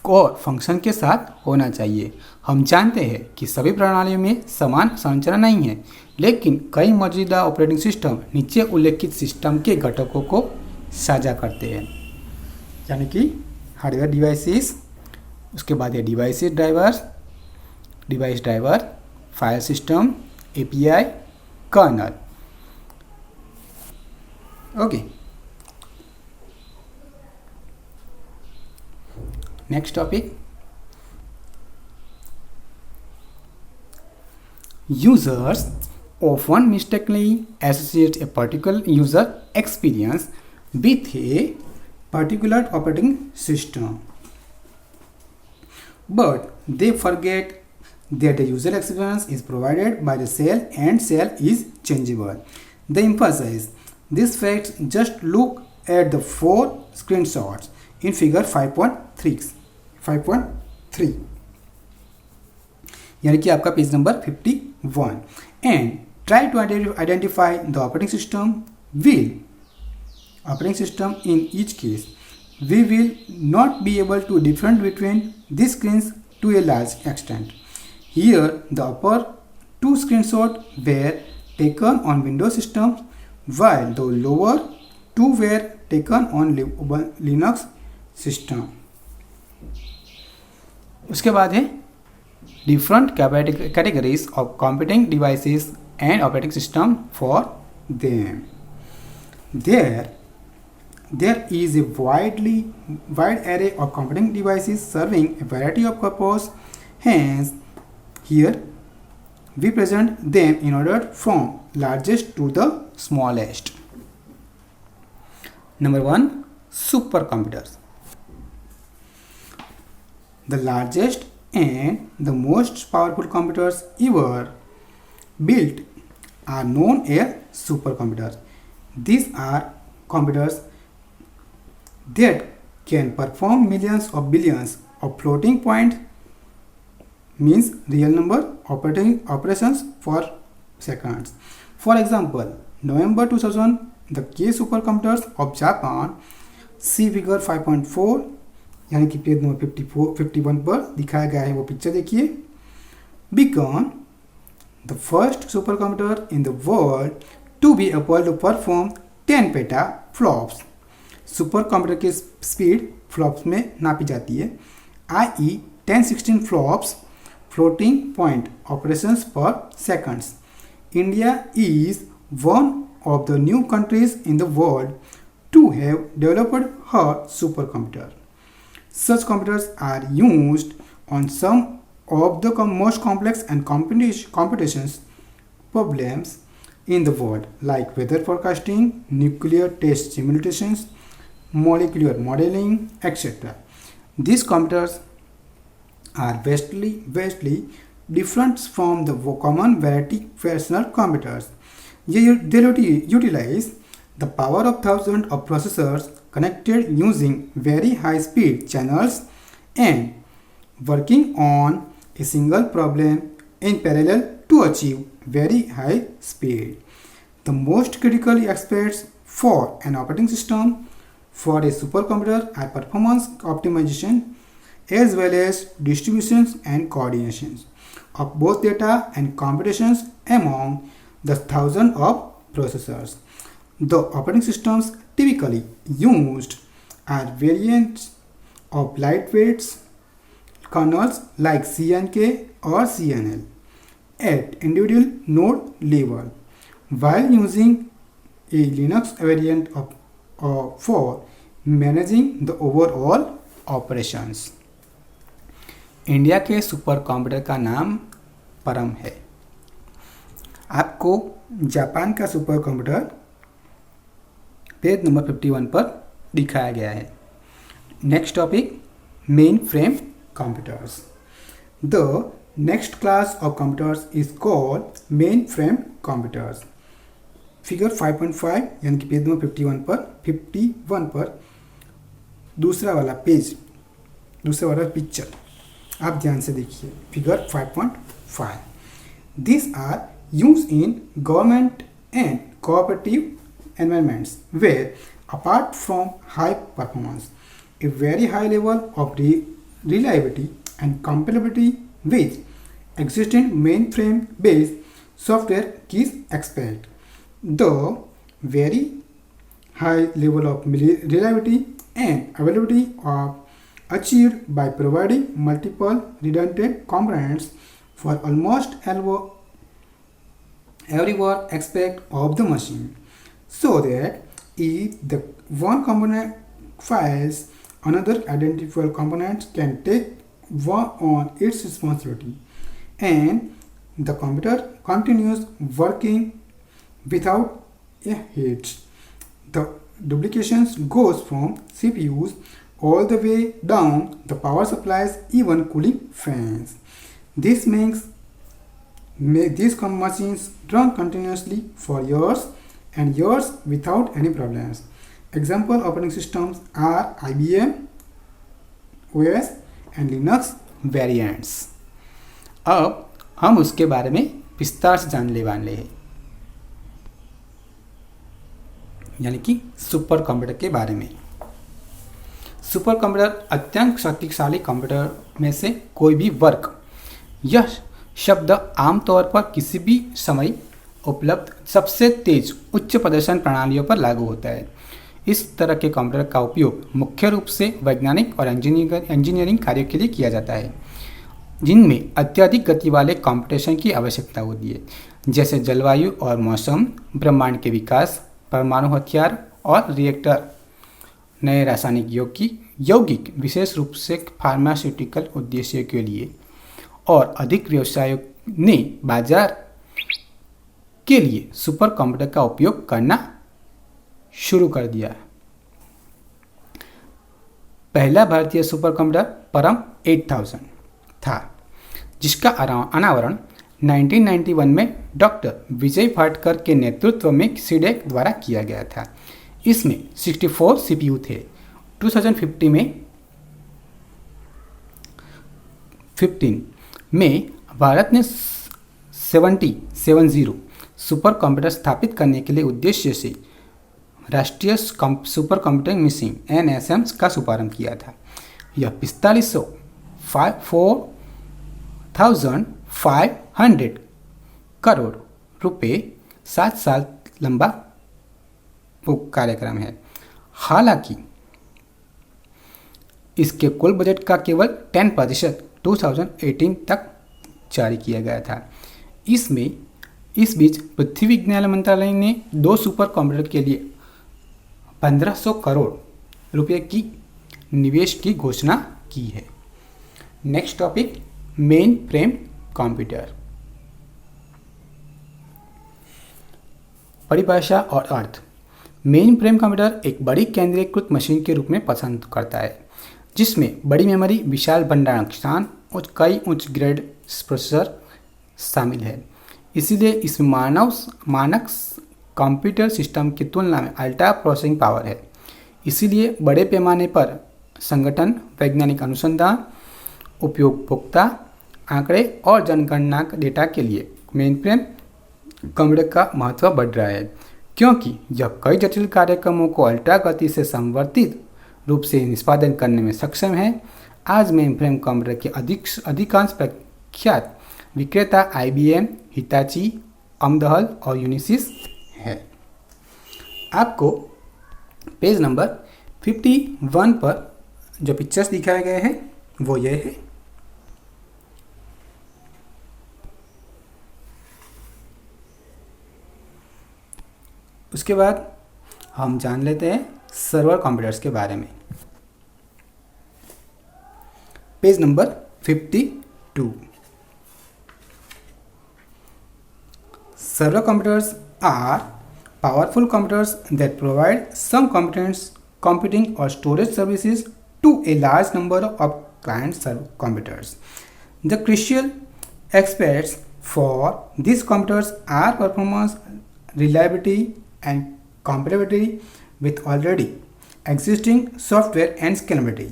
और फंक्शन के साथ होना चाहिए। हम जानते हैं कि सभी प्रणालियों में समान संरचना नहीं है, लेकिन कई मौजूदा ऑपरेटिंग सिस्टम नीचे उल्लेखित सिस्टम के घटकों को साझा करते हैं। यानी कि हार्डवेयर डिवाइसेस, उसके बाद है devices drivers, device driver, file system, API, kernel. Okay, next topic, users often mistakenly associate a particular user experience with a particular operating system, but they forget that the user experience is provided by the cell and cell is changeable. They emphasize this fact. Just look at the 4 screenshots in figure 5.3 यानी कि आपका page number 51, and try to identify the operating system in each case. We will not be able to differentiate between these screens to a large extent. Here, the upper 2 screenshots were taken on Windows systems, while the lower 2 were taken on Linux system. उसके बाद है different categories of computing devices and operating system for them. There is a wide array of computing devices serving a variety of purposes. Hence, here we present them in order from largest to the smallest. Number 1, supercomputers. The largest and the most powerful computers ever built are known as supercomputers. These are computers that can perform millions of billions of floating point, means real number operations for seconds. For example, November 2000, the K supercomputers of Japan, see figure 5.4 यानी कि page number 51 पर दिखाया गया है, वो picture देखिए, become the first supercomputer in the world to be able to perform 10 petaflops. Supercomputer की स्पीड फ्लॉप्स में नापी जाती है, i.e. 1016 flops floating point operations per seconds. India is one of the new countries in the world to have developed her supercomputer. Such computers are used on some of the most complex and computations problems in the world, like weather forecasting, nuclear test simulations, molecular modeling, etc. These computers are vastly different from the common variety personal computers. They utilize the power of thousands of processors connected using very high speed channels and working on a single problem in parallel to achieve very high speed. The most critical aspects for an operating system for a supercomputer are performance optimization as well as distributions and coordinations of both data and computations among the thousands of processors. The operating systems typically used are variants of lightweight kernels like CNK or CNL at individual node level, while using a Linux variant for managing the overall operations. India के super computer का नाम परम है. आपको Japan का super computer page number 51 पर दिखाया गया है. Next topic, main frame computers. The next class of computers is called main frame computers. Figure 5.5 यानी कि पेज नंबर 51 पर दूसरा वाला पिक्चर आप ध्यान से देखिए. Figure 5.5. This are use in government and cooperative environments where, apart from high performance, a very high level of reliability and compatibility with existing mainframe based software is expected. The very high level of reliability and availability of achieved by providing multiple redundant components for almost every work aspect of the machine, so that if the one component fails, another identifiable component can take on its responsibility, and the computer continues working without a hitch. The duplications goes from CPUs all the way down the power supplies, even cooling fans. This makes these machines run continuously for years and years without any problems. Example operating systems are IBM OS and Linux variants. अब हम उसके बारे में विस्तार से जानने वाले हैं, यानी कि सुपर कंप्यूटर के बारे में। सुपर कंप्यूटर अत्यंत शक्तिशाली कंप्यूटर में से कोई भी वर्क, यह शब्द आमतौर पर किसी भी समय उपलब्ध सबसे तेज उच्च प्रदर्शन प्रणालियों पर लागू होता है। इस तरह के कंप्यूटर का उपयोग मुख्य रूप से वैज्ञानिक और इंजीनियरिंग कार्यों के लिए किया जाता है, जिनमें अत्यधिक गति वाले कंप्यूटेशन की आवश्यकता होती है, जैसे जलवायु और मौसम, ब्रह्मांड के विकास, परमाणु हथियार और रिएक्टर, नए रासायनिक यौगिक विशेष रूप से फार्मास्यूटिकल उद्देश्य के लिए, और अधिक व्यवसायों ने बाजार के लिए सुपर कंप्यूटर का उपयोग करना शुरू कर दिया। पहला भारतीय सुपर कंप्यूटर परम 8000 था, जिसका अनावरण 1991 में डॉक्टर विजय भाटकर के नेतृत्व में सीडेक द्वारा किया गया था। इसमें 64 सीपीयू थे। 2015 में भारत ने 70 सुपर कंप्यूटर स्थापित करने के लिए उद्देश्य से राष्ट्रीय सुपर कंप्यूटिंग मिशन NSM का शुभारंभ किया था। यह 45,500 करोड़ रुपए 7 साल लंबा कार्यक्रम है। हालांकि इसके कुल बजट का केवल 10% 2018 तक जारी किया गया था। इस बीच पृथ्वी विज्ञान मंत्रालय ने 2 सुपर कंप्यूटर के लिए 1500 करोड़ रुपए की निवेश की घोषणा की है। Next topic, main frame computer. परिभाषा और अर्थ। मेन फ्रेम कंप्यूटर एक बड़ी केंद्रीकृत मशीन के रूप में पसंद करता है, जिसमें बड़ी मेमोरी, विशाल भंडारण स्थान और कई उच्च ग्रेड प्रोसेसर शामिल है। इसीलिए इसमें मानक कंप्यूटर सिस्टम की तुलना में अल्ट्रा प्रोसेसिंग पावर है। इसीलिए बड़े पैमाने पर संगठन, वैज्ञानिक अनुसंधान, उपयोगकर्ता आंकड़े और जनगणना डेटा के लिए मेनफ्रेम कंप्यूटर का महत्व बढ़ रहा है, क्योंकि यह कई जटिल कार्यक्रमों को अल्ट्रा गति से संवर्धित रूप से निष्पादन करने में सक्षम है। आज मेनफ्रेम कंप्यूटर के अधिकांश प्रख्यात विक्रेता IBM, हिताची, अमदहल और यूनिसिस है। आपको पेज नंबर 51 पर जो पिक्चर्स दिखाए गए हैं वो ये है। उसके बाद हम जान लेते हैं सर्वर कंप्यूटर्स के बारे में। Page number 52। Server computers are powerful computers that provide some computing or storage services to a large number of client computers. The crucial aspects for these computers are performance, reliability, and compatibility with already existing software and scalability.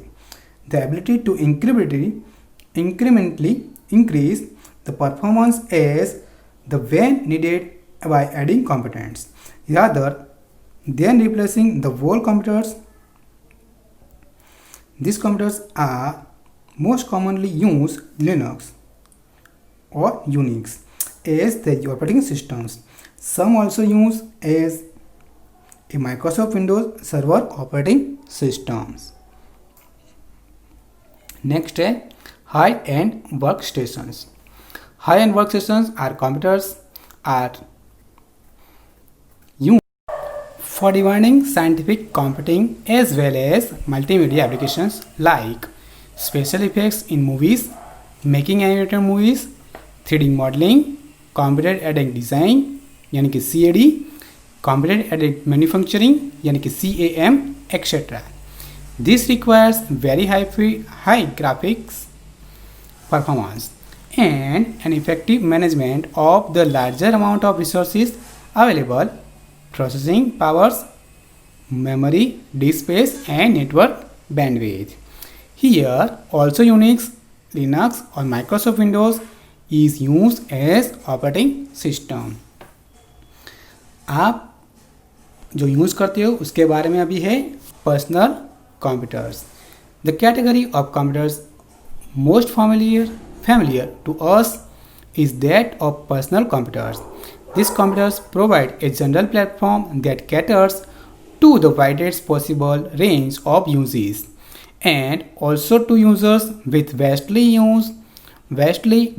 The ability to incrementally increase the performance as the when needed by adding components rather than replacing the whole computers. These computers are most commonly use Linux or Unix as the operating systems. Some also use as a Microsoft Windows Server operating systems. Next है high-end workstations. High-end workstations are computers are used for demanding scientific computing as well as multimedia applications like special effects in movies, making animated movies, 3D modeling, computer aided design यानी कि CAD, computer aided manufacturing यानी कि CAM, etc. This requires very high graphics performance and an effective management of the larger amount of resources available, processing powers, memory, disk space and network bandwidth. Here also Unix, Linux or Microsoft Windows is used as operating system. आप जो use करते हो उसके बारे में अभी है personal computers. The category of computers most familiar to us is that of personal computers. These computers provide a general platform that caters to the widest possible range of uses and also to users with vastly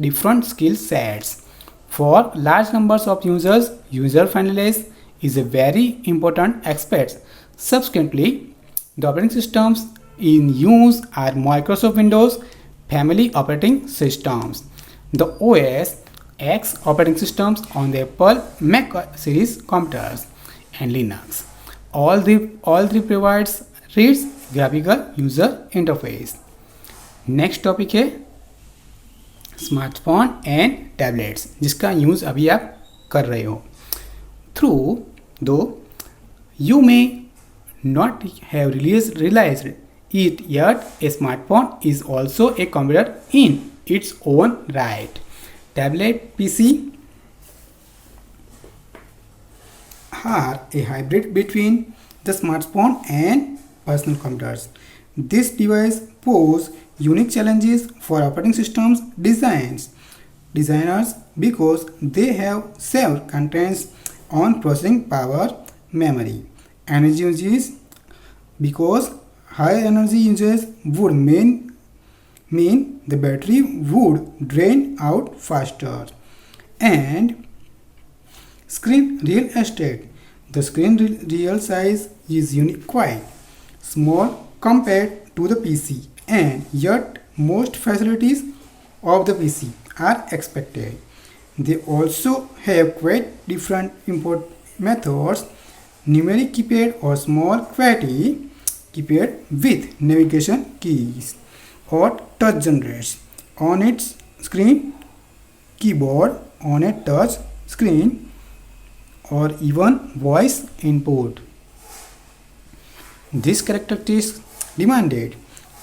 different skill sets. For large numbers of users, user friendliness is a very important aspect. Subsequently, the operating systems in use are Microsoft Windows family operating systems, the OS X operating systems on the Apple Mac series computers, and Linux. All three provides rich graphical user interface. Next topic है smartphone and tablets, जिसका use अभी आप कर रहे हो. Through दो you may not have realized it yet, a smartphone is also a computer in its own right. Tablet PC are a hybrid between the smartphone and personal computers. This device pose unique challenges for operating systems designers because they have several constraints on processing power, memory, energy uses. Because high energy usage would mean the battery would drain out faster. And screen real estate. The screen real size is quite small compared to the PC, and yet most facilities of the PC are expected. They also have quite different input methods, numeric keypad or small QWERTY keypad with navigation keys or touch generators on its screen, keyboard on a touch screen, or even voice input. These characteristics demanded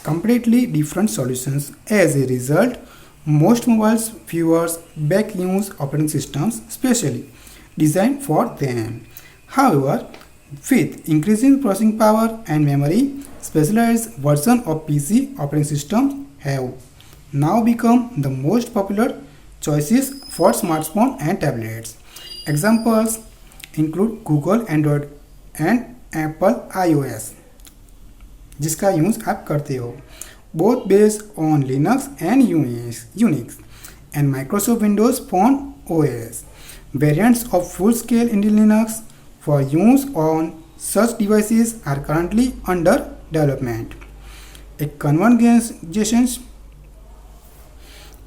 completely different solutions. As a result, most mobiles features back-use operating systems specially designed for them. However, with increasing processing power and memory, specialized versions of PC operating systems have now become the most popular choices for smartphones and tablets. Examples include Google Android and Apple iOS, जिसका use आप करते हो, both based on Linux and Unix, and Microsoft Windows Phone OS. Variants of full-scale Intel Linux for use on such devices are currently under development. A convergence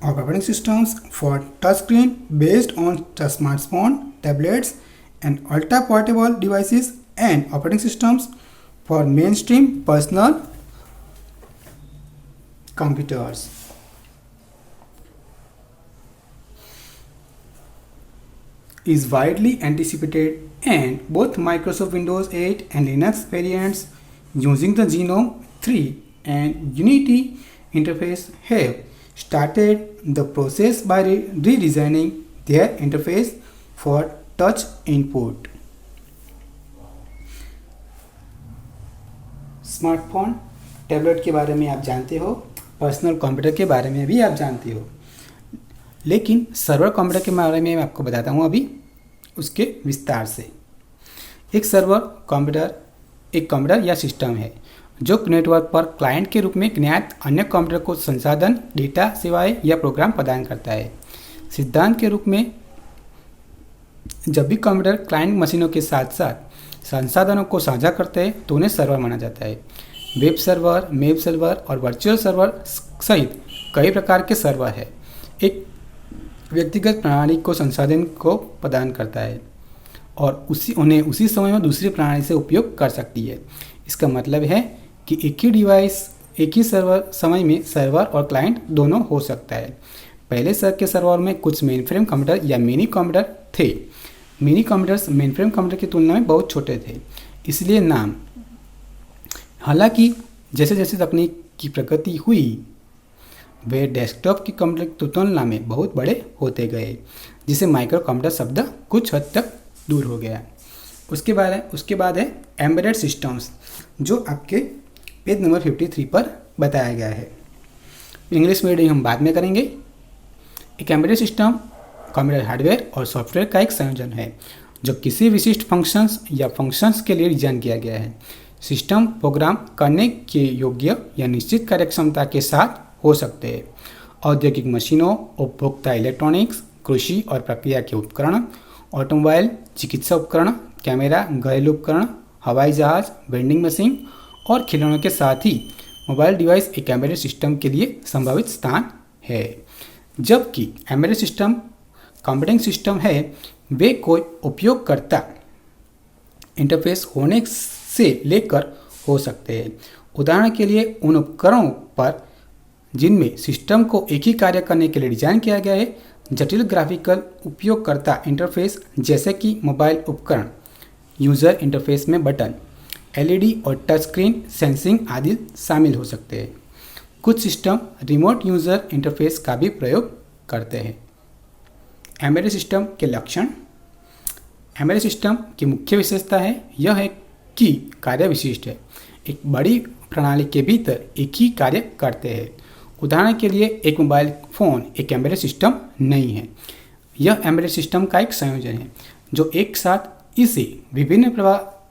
of operating systems for touchscreen based on smartphone, tablets, and ultra-portable devices and operating systems for mainstream personal computers. Is widely anticipated, and both Microsoft Windows 8 and Linux variants using the GNOME 3 and Unity interface have started the process by redesigning their interface for touch input. Smartphone, tablet के बारे में आप जानते हो, personal computer के बारे में भी आप जानते हो, लेकिन सर्वर कंप्यूटर के बारे में मैं आपको बताता हूँ अभी उसके विस्तार से. एक सर्वर एक कंप्यूटर या सिस्टम है जो नेटवर्क पर क्लाइंट के रूप में ज्ञात अन्य कंप्यूटर को संसाधन, डेटा, सेवाएं या प्रोग्राम प्रदान करता है। सिद्धांत के रूप में जब भी कंप्यूटर क्लाइंट मशीनों के साथ साथ संसाधनों को साझा करते हैं तो उन्हें सर्वर माना जाता है। वेब सर्वर, मेल सर्वर और वर्चुअल सर्वर सहित कई प्रकार के सर्वर है। एक व्यक्तिगत प्रणाली को संसाधन को प्रदान करता है और उन्हें उसी समय में दूसरी प्रणाली से उपयोग कर सकती है। इसका मतलब है कि एक ही डिवाइस, एक ही सर्वर समय में सर्वर और क्लाइंट दोनों हो सकता है। पहले सर के सर्वर में कुछ मेनफ्रेम कंप्यूटर या मिनी कंप्यूटर थे। मिनी कंप्यूटर्स मेनफ्रेम कंप्यूटर की तुलना में बहुत छोटे थे, इसलिए नाम। हालांकि जैसे जैसे तकनीक की प्रगति हुई वे डेस्कटॉप की कंप्यूटर की तुलना में बहुत बड़े होते गए, जिसे माइक्रो कंप्यूटर शब्द कुछ हद तक दूर हो गया। उसके बाद है एम्बेडेड सिस्टम्स, जो आपके पेज नंबर 53 पर बताया गया है। इंग्लिश में रीडिंग हम बाद में करेंगे। एक एम्बेडेड सिस्टम कंप्यूटर हार्डवेयर और सॉफ्टवेयर का एक संयोजन है जो किसी विशिष्ट फंक्शंस के लिए डिजाइन किया गया है। सिस्टम प्रोग्राम करने के योग्य या निश्चित कार्यक्षमता के साथ हो सकते हैं। औद्योगिक मशीनों, उपभोक्ता इलेक्ट्रॉनिक्स, कृषि और प्रक्रिया के उपकरण, ऑटोमोबाइल, चिकित्सा उपकरण, कैमरा, घरेलू उपकरण, हवाई जहाज, वेंडिंग मशीन और खिलौनों के साथ ही मोबाइल डिवाइस एक एम्बेडेड सिस्टम के लिए संभावित स्थान है। जबकि एम्बेडेड सिस्टम कंप्यूटिंग सिस्टम है, वे कोई उपयोगकर्ता इंटरफेस होने से लेकर हो सकते हैं। उदाहरण के लिए उन उपकरणों पर जिनमें सिस्टम को एक ही कार्य करने के लिए डिजाइन किया गया है। जटिल ग्राफिकल उपयोगकर्ता इंटरफेस जैसे कि मोबाइल उपकरण, यूज़र इंटरफेस में बटन, एलईडी और टच स्क्रीन सेंसिंग आदि शामिल हो सकते हैं। कुछ सिस्टम रिमोट यूज़र इंटरफेस का भी प्रयोग करते हैं। एम्बेडेड सिस्टम के लक्षण। एम्बेडेड सिस्टम की मुख्य विशेषता है यह है कि कार्य विशिष्ट है। एक बड़ी प्रणाली के भीतर एक ही कार्य करते हैं। उदाहरण के लिए एक मोबाइल फ़ोन एक एम्बेडेड सिस्टम नहीं है। यह एम्बेडेड सिस्टम का एक संयोजन है जो एक साथ इसे विभिन्न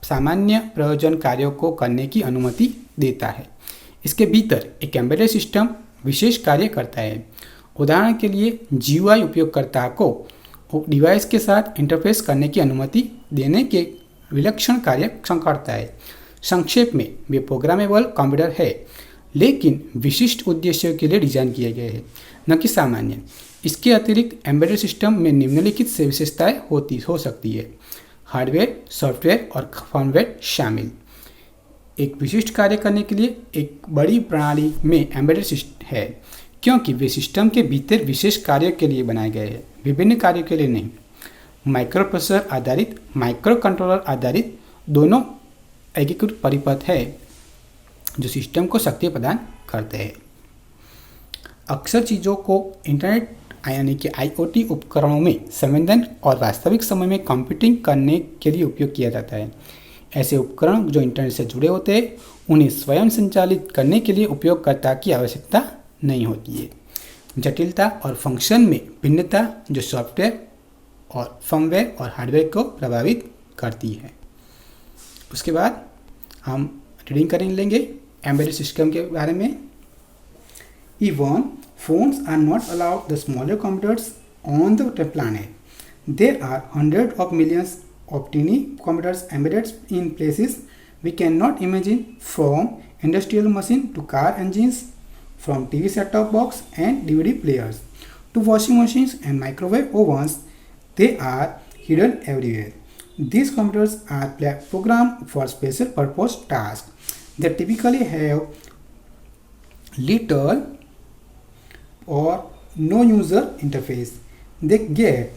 सामान्य प्रयोजन कार्यों को करने की अनुमति देता है। इसके भीतर एक एम्बेडेड सिस्टम विशेष कार्य करता है। उदाहरण के लिए GUI उपयोगकर्ता को डिवाइस के साथ इंटरफेस करने की अनुमति देने के विलक्षण कार्य करता है। संक्षेप में वे प्रोग्रामेबल कंप्यूटर है, लेकिन विशिष्ट उद्देश्यों के लिए डिजाइन किए गए हैं, न कि सामान्य। इसके अतिरिक्त एम्बेडेड सिस्टम में निम्नलिखित से विशेषताएं हो सकती है। हार्डवेयर, सॉफ्टवेयर और फर्मवेयर शामिल। एक विशिष्ट कार्य करने के लिए एक बड़ी प्रणाली में एम्बेडेड सिस्टम है, क्योंकि वे सिस्टम के भीतर विशेष कार्यों के लिए बनाए गए हैं, विभिन्न कार्यों के लिए नहीं। माइक्रो प्रोसेसर आधारित, माइक्रो कंट्रोलर आधारित दोनों एकीकृत परिपथ है जो सिस्टम को शक्ति प्रदान करते हैं। अक्सर चीज़ों को इंटरनेट यानी कि IoT उपकरणों में संवेदन और वास्तविक समय में कंप्यूटिंग करने के लिए उपयोग किया जाता है। ऐसे उपकरण जो इंटरनेट से जुड़े होते हैं उन्हें स्वयं संचालित करने के लिए उपयोगकर्ता की आवश्यकता नहीं होती है। जटिलता और फंक्शन में भिन्नता जो सॉफ्टवेयर और फर्मवेयर और हार्डवेयर को प्रभावित करती है। उसके बाद हम रीडिंग कर लेंगे एम्बेडेड सिस्टम के बारे में। Even phones are not allowed the smaller computers on the planet. There are hundreds of millions of tiny computers embedded in places we cannot imagine, from industrial machine to car engines, from TV set-top box and DVD players to washing machines and microwave ovens. They are hidden everywhere. These computers are programmed for special purpose tasks. They typically have little or no user interface. They get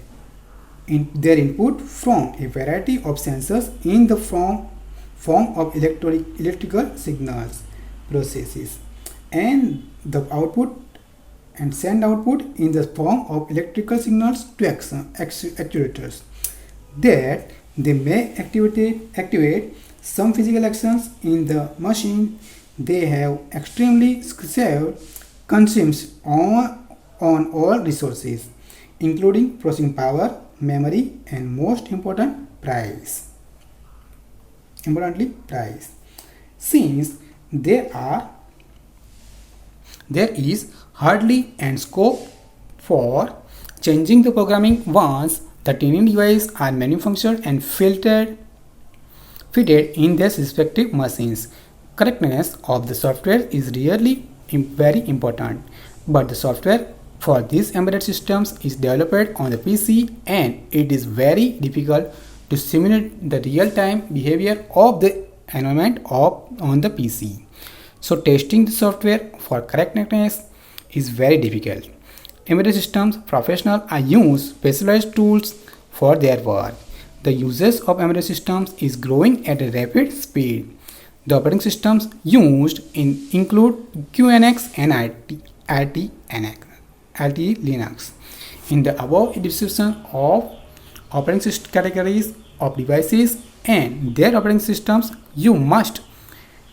their input from a variety of sensors in the form of electrical signals, processes, and the output and send output in the form of electrical signals to actuators that they may activate some physical actions in the machine. They have extremely saved consumes on all resources, including processing power, memory, and most important, price. importantly price. Since there is hardly any scope for changing the programming once the tuning devices are manufactured and fitted in their respective machines. Correctness of the software is really very important, but the software for these embedded systems is developed on the PC and it is very difficult to simulate the real-time behavior of the environment on the PC. So testing the software for correctness is very difficult. Embedded systems professionals are use specialized tools for their work. The usage of embedded systems is growing at a rapid speed. The operating systems used include QNX and RT Linux. In the above description of operating system categories of devices and their operating systems, you must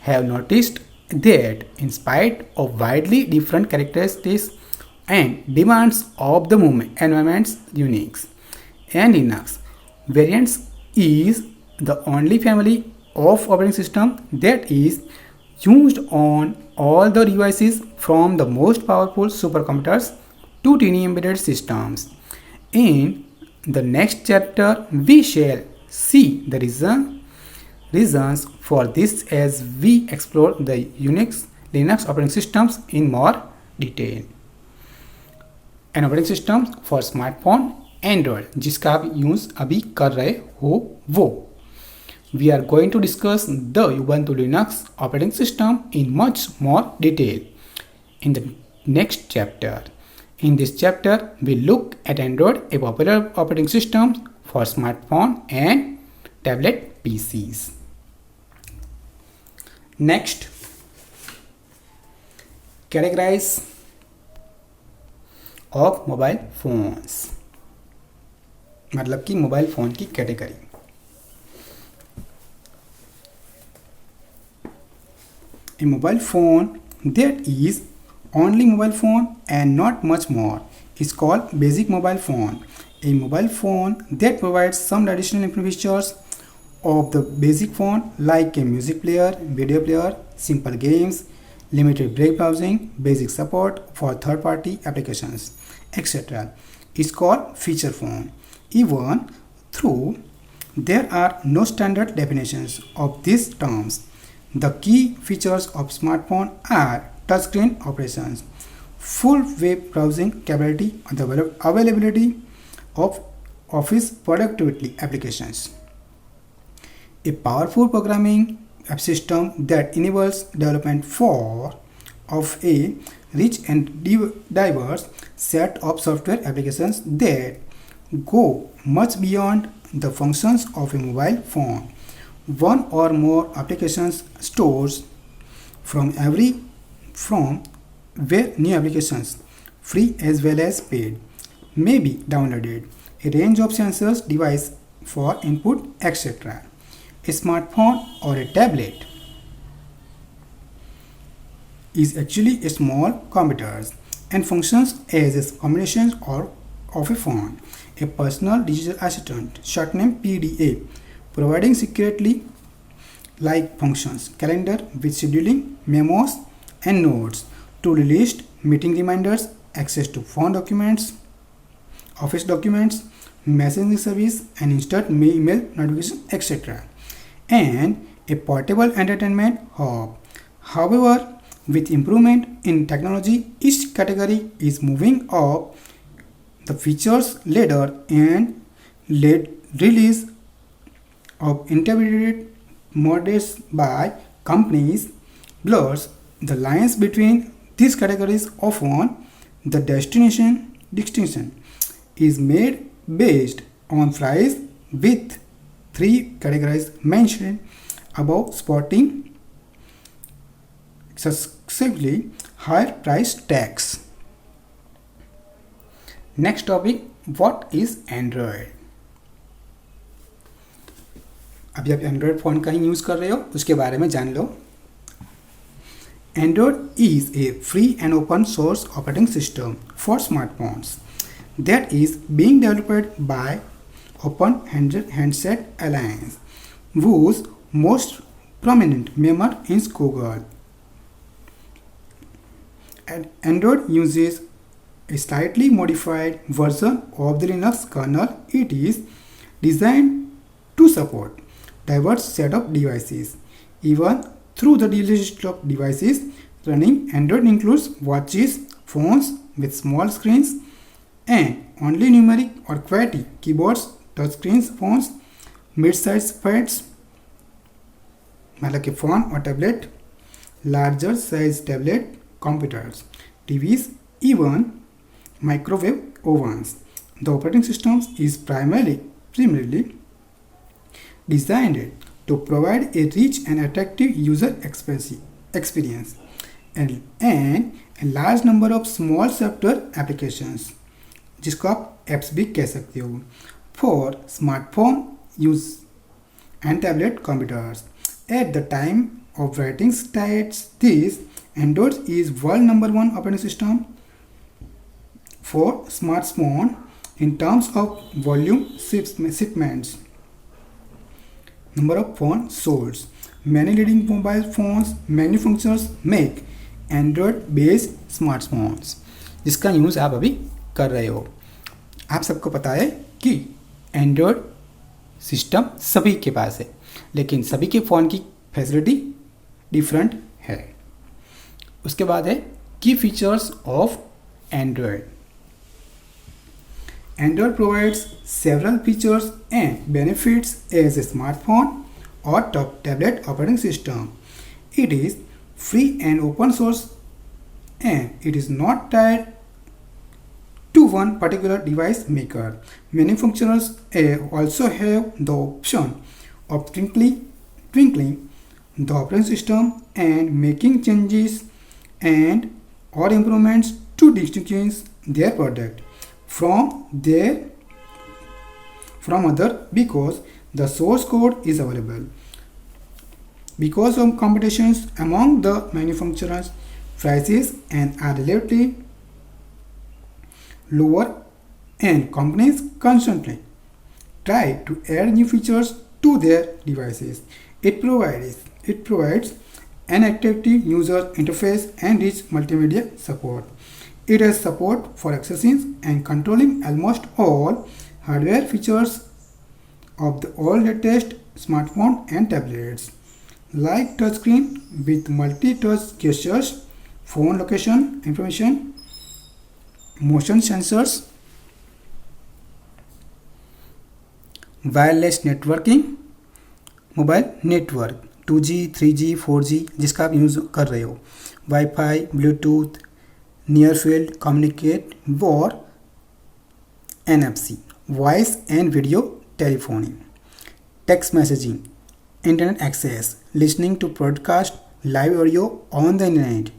have noticed that in spite of widely different characteristics and demands of the environments, Unix and Linux variants is the only family of operating system that is used on all the devices from the most powerful supercomputers to tiny embedded systems. In the next chapter, we shall see the reasons for this as we explore the Unix Linux operating systems in more detail. An operating system for smartphone Android जिसका आप use अभी कर रहे हो वो. We are going to discuss the Ubuntu Linux operating system in much more detail in the next chapter. In this chapter, we look at Android, a popular operating system for smartphone and tablet PCs. Next, categorize of mobile phones. मतलब कि mobile phone की category. A mobile phone that is only mobile phone and not much more is called basic mobile phone. A mobile phone that provides some additional features of the basic phone like a music player, video player, simple games, limited break browsing, basic support for third-party applications, etc. is called feature phone. Even though there are no standard definitions of these terms, the key features of smartphone are touchscreen operations, full web browsing capability, and the availability of office productivity applications. A powerful programming system that enables development of a rich and diverse set of software applications that go much beyond the functions of a mobile phone. One or more applications stores from where new applications, free as well as paid, may be downloaded. A range of sensors, device for input, etc. A smartphone or a tablet is actually a small computer and functions as a combination of a phone. A personal digital assistant, short name PDA, providing secretly like functions, calendar with scheduling, memos and notes, to-do list, meeting reminders, access to phone documents, office documents, messaging service and instant email notifications, etc. And a portable entertainment hub. However, with improvement in technology, each category is moving up the features ladder and release of integrated models by companies blurs the lines between these categories. Often, the distinction is made based on price, with three categories mentioned above sporting successively higher price tags. Next topic, what is Android? अभी आप Android phone का ही use कर रहे हो, उसके बारे में जान लो. Android is a free and open source operating system for smartphones that is being developed by Open Handset Alliance, whose most prominent member is Google. And Android uses a slightly modified version of the Linux kernel. It is designed to support diverse set of devices. Even through the list of devices running Android includes watches, phones with small screens, and only numeric or QWERTY keyboards, touchscreens phones, mid-sized pads मतलब कि phone और tablet, larger size tablet, computers, TVs, even microwave ovens. The operating system is primarily designed to provide a rich and attractive user experience and a large number of small software applications, जिसको आप apps भी कह सकते हो, for smartphone use and tablet computers. At the time of writing stats, this Android is world number 1 operating system for smartphone in terms of volume shipments. Number of phones sold. Many leading mobile phones manufacturers make Android-based smartphones, जिसका use आप अभी कर रहे हो. आप सबको पता है कि एंड्रॉयड सिस्टम सभी के पास है, लेकिन सभी के फ़ोन की फैसिलिटी डिफरेंट है. उसके बाद है की features of Android. Android provides several features and benefits as a smartphone or tablet operating system. It is free and open source, and it is not tied to one particular device maker. Manufacturers also have the option of twinkling the operating system and making changes and or improvements to distinguish their product from other because the source code is available. Because of competitions among the manufacturers, prices and are relatively lower, and companies constantly try to add new features to their devices. It provides an attractive user interface and rich multimedia support. It has support for accessing and controlling almost all hardware features of the all latest smartphone and tablets, like touchscreen with multi-touch gestures, phone location information, motion sensors, wireless networking, mobile network 2G, 3G, 4G जिसका आप use कर रहे हो, wifi, Bluetooth, near field communicate और NFC, voice and video telephony, text messaging, internet access, listening to podcast, live audio on the internet,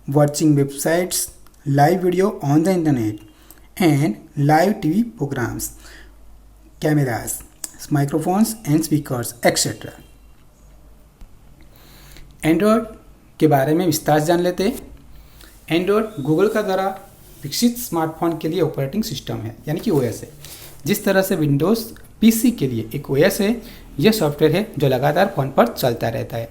watching websites, live video on the internet, and live TV programs, cameras, microphones and speakers, etc. Android के बारे में विस्तार जान लेते हैं. Android Google का द्वारा विकसित स्मार्टफोन के लिए ऑपरेटिंग सिस्टम है, यानी कि OS है. जिस तरह से विंडोज़ PC के लिए एक OS है, यह सॉफ्टवेयर है जो लगातार फ़ोन पर चलता रहता है,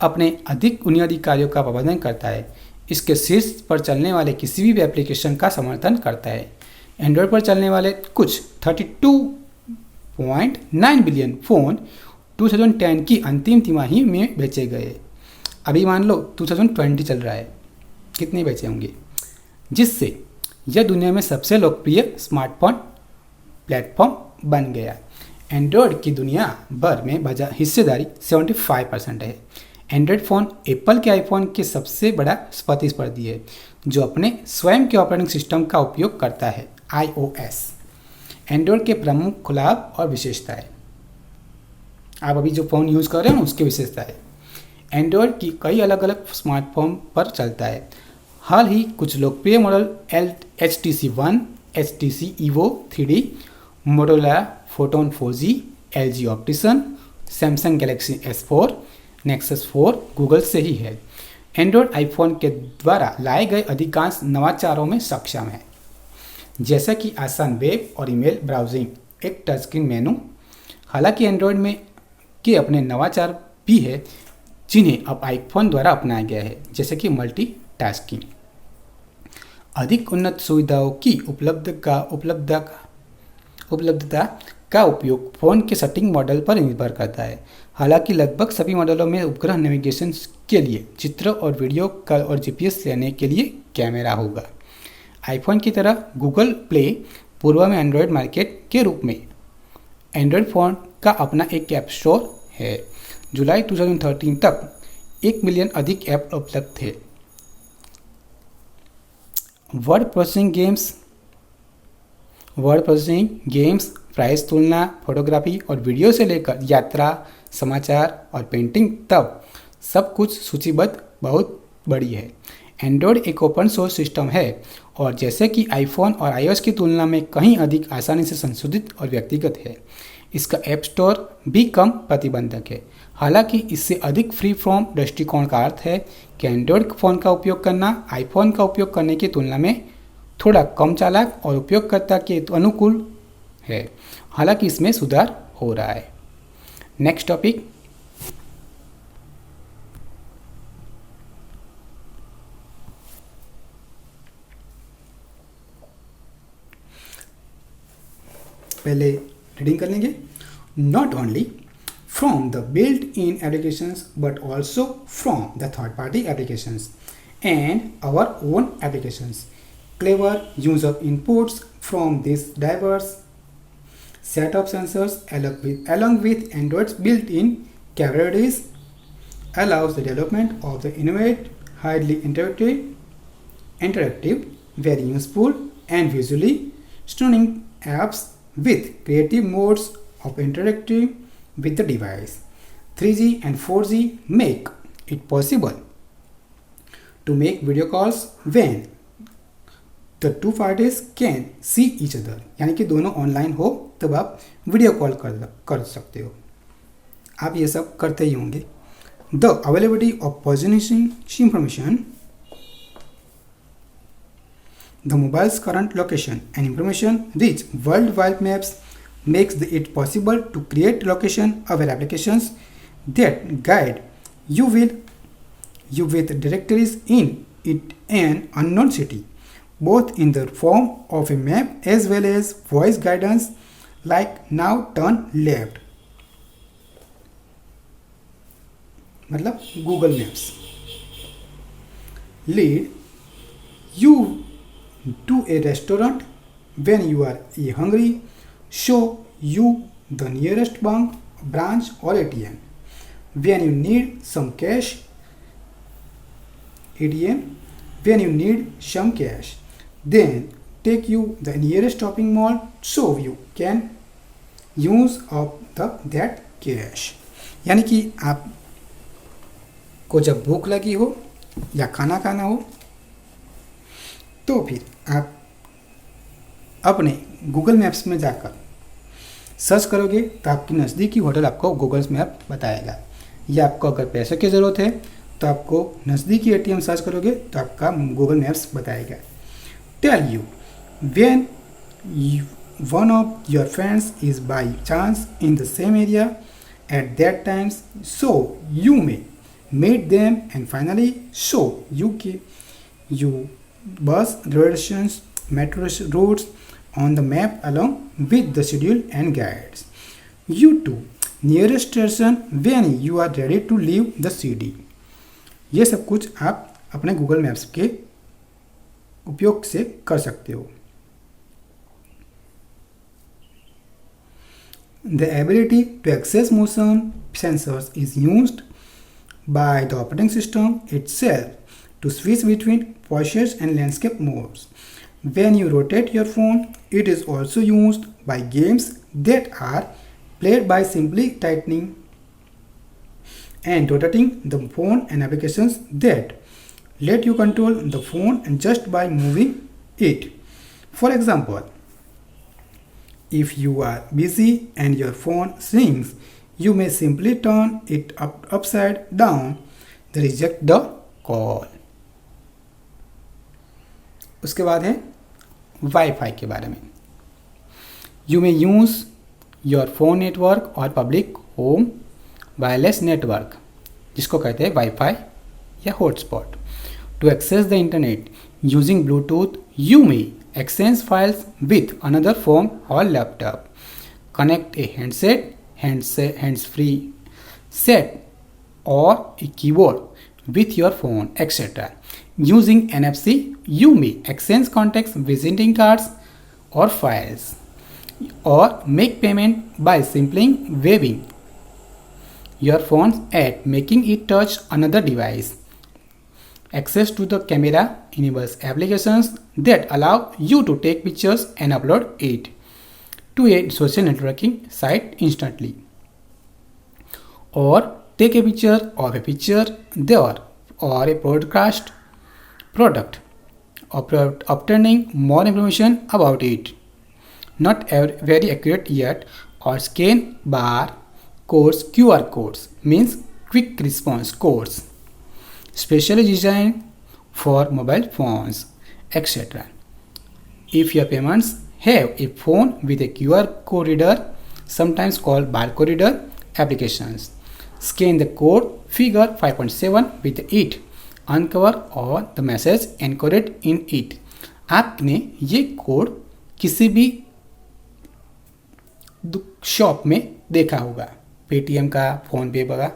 अपने अधिक बुनियादी कार्यों का प्रबंधन करता है, इसके शीर्ष पर चलने वाले किसी भी एप्लीकेशन का समर्थन करता है. एंड्रॉयड पर चलने वाले कुछ 32.9 बिलियन फ़ोन 2010 की अंतिम तिमाही में बेचे गए. अभी मान लो 2020 चल रहा है, कितने बेचे होंगे, जिससे यह दुनिया में सबसे लोकप्रिय स्मार्टफोन प्लेटफॉर्म बन गया. एंड्रॉयड की दुनिया भर में हिस्सेदारी 75% है. एंड्रॉयड फ़ोन एप्पल के आईफोन के सबसे बड़ा प्रतिस्पर्धी है, जो अपने स्वयं के ऑपरेटिंग सिस्टम का उपयोग करता है, iOS. एंड्रॉयड के प्रमुख लाभ और विशेषताएं. आप अभी जो फ़ोन यूज़ कर रहे हो उसकी विशेषताएं. एंड्रॉयड की कई अलग अलग स्मार्टफोन पर चलता है. हाल ही कुछ लोकप्रिय model HTC One, HTC Evo 3D, Motorola Photon 4G, LG ऑप्टिसन, Samsung Galaxy S4, Nexus 4 Google से ही है. एंड्रॉयड आईफोन के द्वारा लाए गए अधिकांश नवाचारों में सक्षम है, जैसा कि आसान वेब और ईमेल ब्राउजिंग, एक टचस्क्रीन मेनू. हालांकि एंड्रॉयड में के अपने नवाचार भी है जिन्हें अब आईफोन द्वारा अपनाया गया है, जैसे कि मल्टीटास्किंग। अधिक उन्नत सुविधाओं की उपलब्धता का उपयोग फ़ोन के सेटिंग मॉडल पर निर्भर करता है। हालांकि लगभग सभी मॉडलों में उपग्रह नेविगेशन के लिए चित्र और वीडियो कॉल और जीपीएस लेने के लिए कैमरा होगा। आईफोन की तरह गूगल प्ले पूर्व में एंड्रॉयड मार्केट के रूप में एंड्रॉयड फ़ोन का अपना एक ऐप स्टोर है। जुलाई 2013 तक 1 मिलियन अधिक ऐप उपलब्ध थे। वर्ड प्रोसेसिंग गेम्स, प्राइस तुलना, फोटोग्राफी और वीडियो से लेकर यात्रा, समाचार और पेंटिंग तक सब कुछ सूचीबद्ध बहुत बड़ी है। एंड्रॉयड एक ओपन सोर्स सिस्टम है और जैसे कि आईफोन और आईओएस की तुलना में कहीं अधिक आसानी से संशोधित और व्यक्तिगत है। इसका ऐप स्टोर भी कम प्रतिबंधक है। हालांकि इससे अधिक फ्री फॉर्म दृष्टिकोण का अर्थ है कि एंड्रॉयड फ़ोन का उपयोग करना आईफोन का उपयोग करने की तुलना में थोड़ा कम चालाक और उपयोगकर्ता के अनुकूल है। हालांकि इसमें सुधार हो रहा है। नेक्स्ट टॉपिक, पहले रीडिंग कर लेंगे। Not only from the built in applications but also from the third party applications and our own applications. Clever use of inputs from this diverse set of sensors along with Android's built-in capabilities allows the development of the innovative, highly interactive, very useful and visually stunning apps with creative modes of interacting with the device. 3G and 4G make it possible to make video calls when the two parties can see each other, यानी कि दोनों online हो तब आप video call कर सकते हो। आप ये सब करते ही होंगे। The availability of positioning information, the mobile's current location and information reach worldwide maps makes it possible to create location aware applications that guide you with directories in an unknown city, both in the form of a map as well as voice guidance like now turn left, मतलब Google maps. Lead you to a restaurant when you are hungry, show you the nearest bank, branch or ATM when you need some cash, when you need some cash, then take you the nearest shopping mall so you can use up that cash। यानी कि आप को जब भूख लगी हो या खाना खाना हो तो फिर आप अपने गूगल मैप्स में जाकर सर्च करोगे तो आपकी नज़दीकी होटल आपको गूगल मैप बताएगा। या आपको अगर पैसे की ज़रूरत है तो आपको नज़दीकी एटीएम सर्च करोगे तो आपका गूगल मैप्स बताएगा। Tell you when one of your friends is by chance in the same area at that time, so you may meet them, and finally show you bus reservations, metro routes on the map along with the schedule and guides you to nearest station when you are ready to leave the city। ये सब कुछ आप अपने Google maps के उपयोग से कर सकते हो। The ability to access motion sensors is used by the operating system itself to switch between postures and landscape modes. When you rotate your phone, it is also used by games that are played by simply tightening and rotating the phone and applications that let you control the phone and just by moving it. For example, if you are busy and your phone rings, you may simply turn it upside down to reject the call। उसके बाद है wifi के बारे में। You may use your phone network or public home wireless network, जिसको कहते हैं wifi या hotspot. To access the internet using Bluetooth, you may exchange files with another phone or laptop, connect a hands-free set or a keyboard with your phone, etc. Using NFC, you may exchange contacts, visiting cards or files, or make payment by simply waving your phone at making it touch another device. Access to the camera enables applications that allow you to take pictures and upload it to a social networking site instantly, or take a picture of a picture there or a broadcast product, obtaining more information about it. Not very accurate yet, or scan bar codes, QR codes means quick response codes, specially designed for mobile phones, etc. If your payments have a phone with a QR code reader, sometimes called barcode reader applications, scan the code figure 5.7 with it, uncover all the message encoded in it. आपने ये code किसी भी shop में देखा होगा, Paytm का, phone पे का,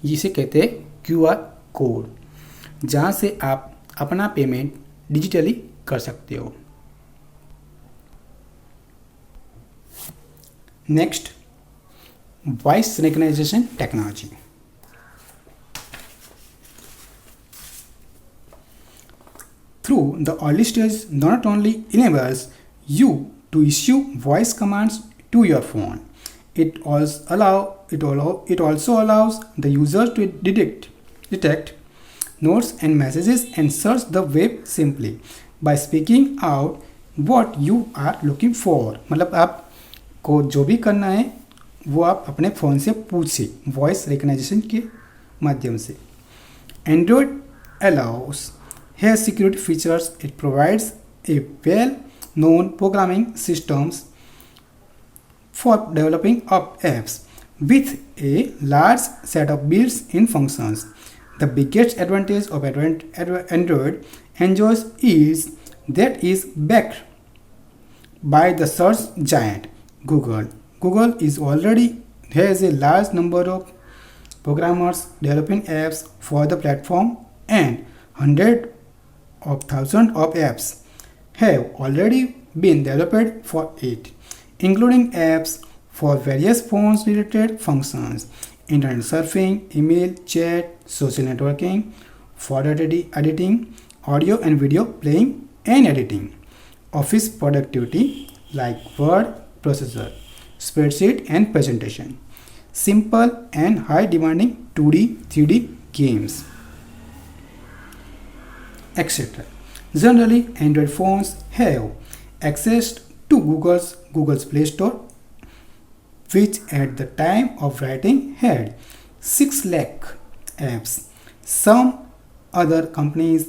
जिसे कहते हैं QR कोड, जहाँ से आप अपना पेमेंट डिजिटली कर सकते हो। Next, voice recognisation technology. Through the early stage, not only enables you to issue voice commands to your phone, it also allows the user to detect notes and messages and search the web simply by speaking out what you are looking for. मतलब आपको जो भी करना है वो आप अपने phone से पूछिए वॉइस रिकग्नाइजेशन के माध्यम से। Android allows has security features. It provides a well-known programming systems for developing apps with a large set of built-in functions. The biggest advantage of Android enjoys is that is backed by the search giant Google. Google is already has a large number of programmers developing apps for the platform, and hundreds of thousands of apps have already been developed for it, including apps for various phone-related functions: internet surfing, email, chat, social networking, photo editing, audio and video playing and editing, office productivity like word processor, spreadsheet and presentation, simple and high demanding 2D, 3D games, etc. Generally, Android phones have access to Google's Play Store, which at the time of writing had 6 lakh apps. Some other companies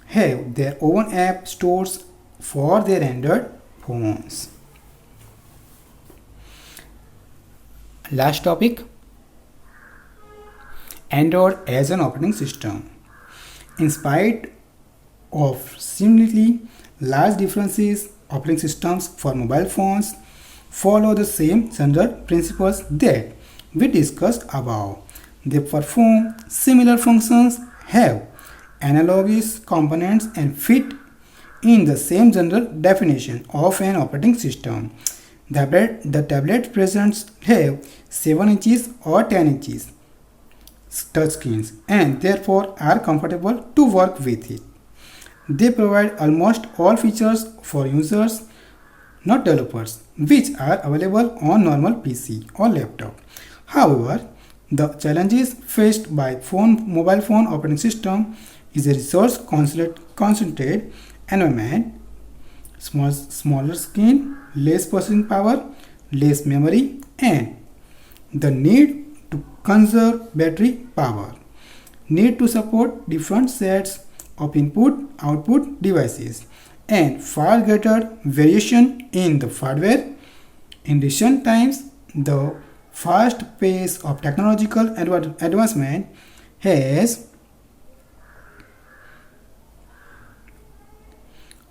have their own app stores for their Android phones. Last topic, Android as an operating system. In spite of seemingly large differences, operating systems for mobile phones follow the same general principles that we discussed above. They perform similar functions, have analogous components, and fit in the same general definition of an operating system. The tablet presents have 7 inches or 10 inches touchscreens and therefore are comfortable to work with it. They provide almost all features for users, not developers, which are available on normal PC or laptop. However, the challenges faced by mobile phone operating system is a resource concentrated environment, smaller screen, less processing power, less memory, and the need to conserve battery power, need to support different sets of input-output devices, and far greater variation in the hardware. In recent times, the fast pace of technological advancement has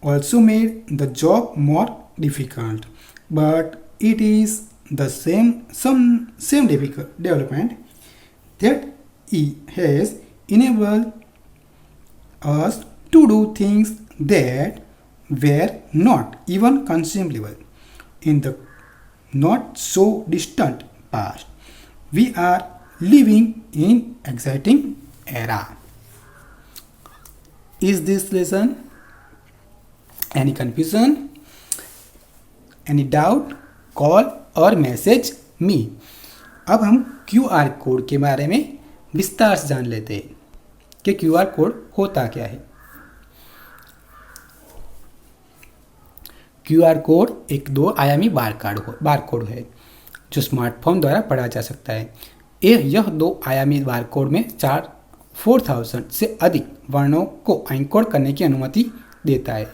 also made the job more difficult, but it is the same difficult development that has enabled us to do things that were not even conceivable in the not so distant past. We are living in exciting era. Is this lesson any confusion, any doubt? Call और message me. अब हम QR code के बारे में विस्तार से जान लेते हैं कि QR कोड होता क्या है। QR कोड एक 2 आयामी बारकोड है जो स्मार्टफोन द्वारा पढ़ा जा सकता है। यह 2 आयामी बारकोड में 4000 से अधिक वर्णों को एन्कोड करने की अनुमति देता है।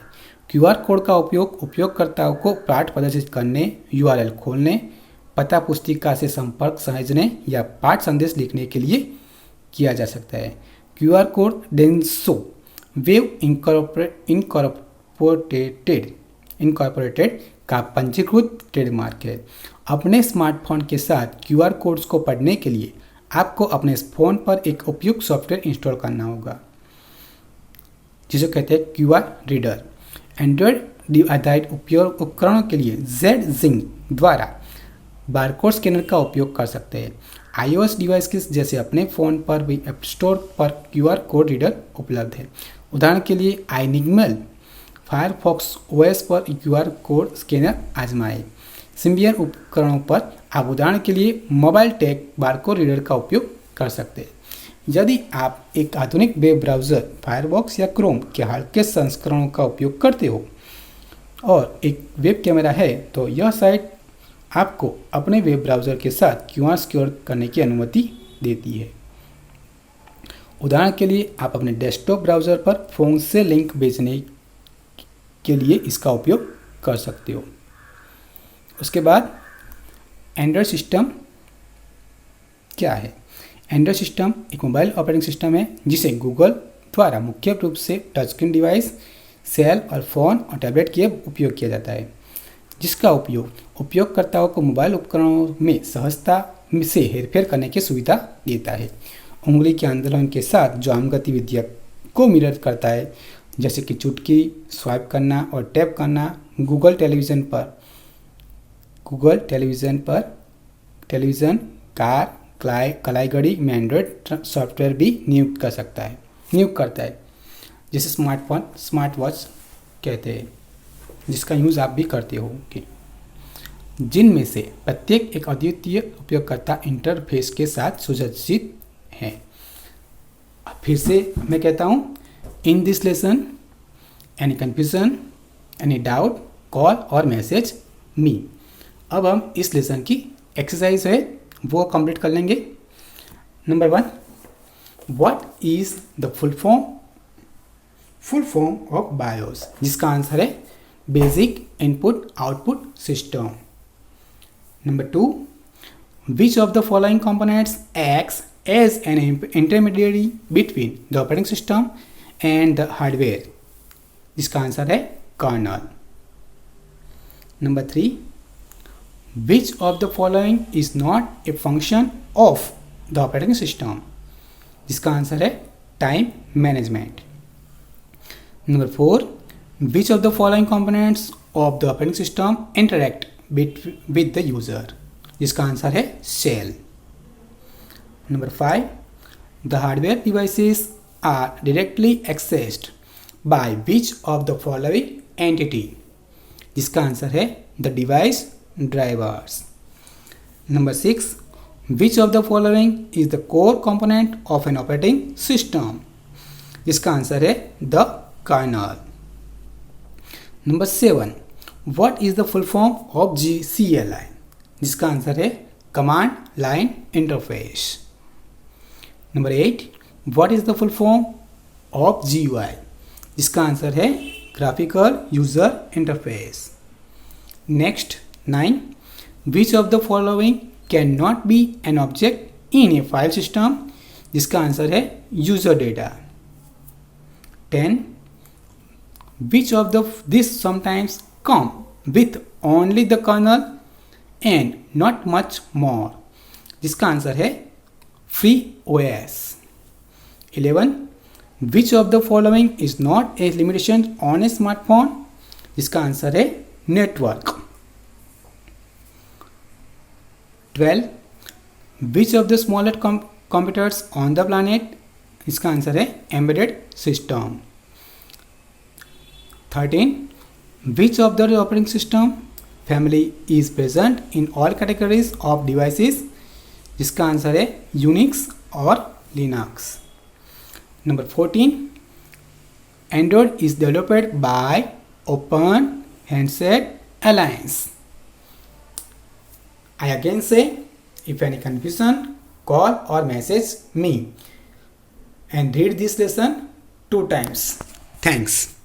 QR कोड का उपयोग उपयोगकर्ताओं को पाठ प्रदर्शित करने, URL खोलने, पता पुस्तिका से संपर्क समझने या पाठ संदेश लिखने के लिए किया जा सकता है। QR code Denso wave incorporated का पंजीकृत ट्रेडमार्क है। अपने स्मार्टफोन के साथ QR कोड्स को पढ़ने के लिए आपको अपने फ़ोन पर एक उपयुक्त सॉफ्टवेयर इंस्टॉल करना होगा जिसे कहते हैं QR रीडर। एंड्रॉयड आधारित उपकरणों के लिए ZZing द्वारा बारकोड स्कैनर का उपयोग कर सकते हैं। iOS डिवाइस के जैसे अपने फ़ोन पर भी ऐप स्टोर पर QR कोड रीडर उपलब्ध है। उदाहरण के लिए iNigmal फायरफॉक्स OS पर QR कोड स्कैनर आजमाएं। सिम्बियन उपकरणों पर आप उदाहरण के लिए मोबाइल टेक बारकोड रीडर का उपयोग कर सकते हैं। यदि आप एक आधुनिक वेब ब्राउज़र फायरफॉक्स या क्रोम के हल्के संस्करणों का उपयोग करते हो और एक वेब कैमरा है तो यह साइट आपको अपने वेब ब्राउज़र के साथ QR स्कैन करने की अनुमति देती है। उदाहरण के लिए आप अपने डेस्कटॉप ब्राउज़र पर फ़ोन से लिंक भेजने के लिए इसका उपयोग कर सकते हो। उसके बाद एंड्रॉयड सिस्टम क्या है? एंड्रॉयड सिस्टम एक मोबाइल ऑपरेटिंग सिस्टम है जिसे गूगल द्वारा मुख्य रूप से टच स्क्रीन डिवाइस, सेल और फ़ोन और टैबलेट के उपयोग किया जाता है, जिसका उपयोग उपयोगकर्ताओं को मोबाइल उपकरणों में सहजता से हेरफेर करने की सुविधा देता है। उंगली के आंदोलन के साथ जो आम गतिविधियों को मिरर करता है, जैसे कि चुटकी स्वाइप करना और टैप करना। गूगल टेलीविज़न, कार, कलाई घड़ी में एंड्रॉयड सॉफ्टवेयर भी नियुक्त करता है, जिसे स्मार्ट वॉच कहते हैं, जिसका यूज़ आप भी करते हो जिनमें से प्रत्येक एक अद्वितीय उपयोगकर्ता इंटरफेस के साथ सुसज्जित है। फिर से मैं कहता हूँ, in this lesson any confusion, any doubt, call और मैसेज मी। अब हम इस लेसन की एक्सरसाइज है वो कंप्लीट कर लेंगे। Number 1, what is the full form of BIOS, जिसका आंसर है basic input output system. Number 2, which of the following components acts as an intermediary between the operating system and the hardware, जिसका answer है kernel. Number 3, which of the following is not a function of the operating system, जिसका answer है time management. Number 4, which of the following components of the operating system interact with the user, जिसका answer है shell. Number 5, the hardware devices are directly accessed by which of the following entity, जिसका answer है the device drivers। Number 6, which of the following is the core component of an operating system, जिसका answer है the kernel। Number 7, what is the full form of CLI, जिसका answer है command line interface। Number 8, what is the full form of GUI, जिसका answer है graphical user interface। Next 9, which of the following can not be an object in A file system, जिसका answer है user data. 10. Which of this sometimes come with only the kernel and not much more, जिसका answer है free OS। 11. Which of the following is not a limitation on a smartphone, जिसका answer है network. 12. Which of the smallest computers on the planet, इसका answer है embedded system. 13. Which of the operating system family is present in all categories of devices, जिसका answer है Unix और Linux. Number 14. Android is developed by Open Handset Alliance। I again say, if any confusion, call or message me and read this lesson 2 times. Thanks.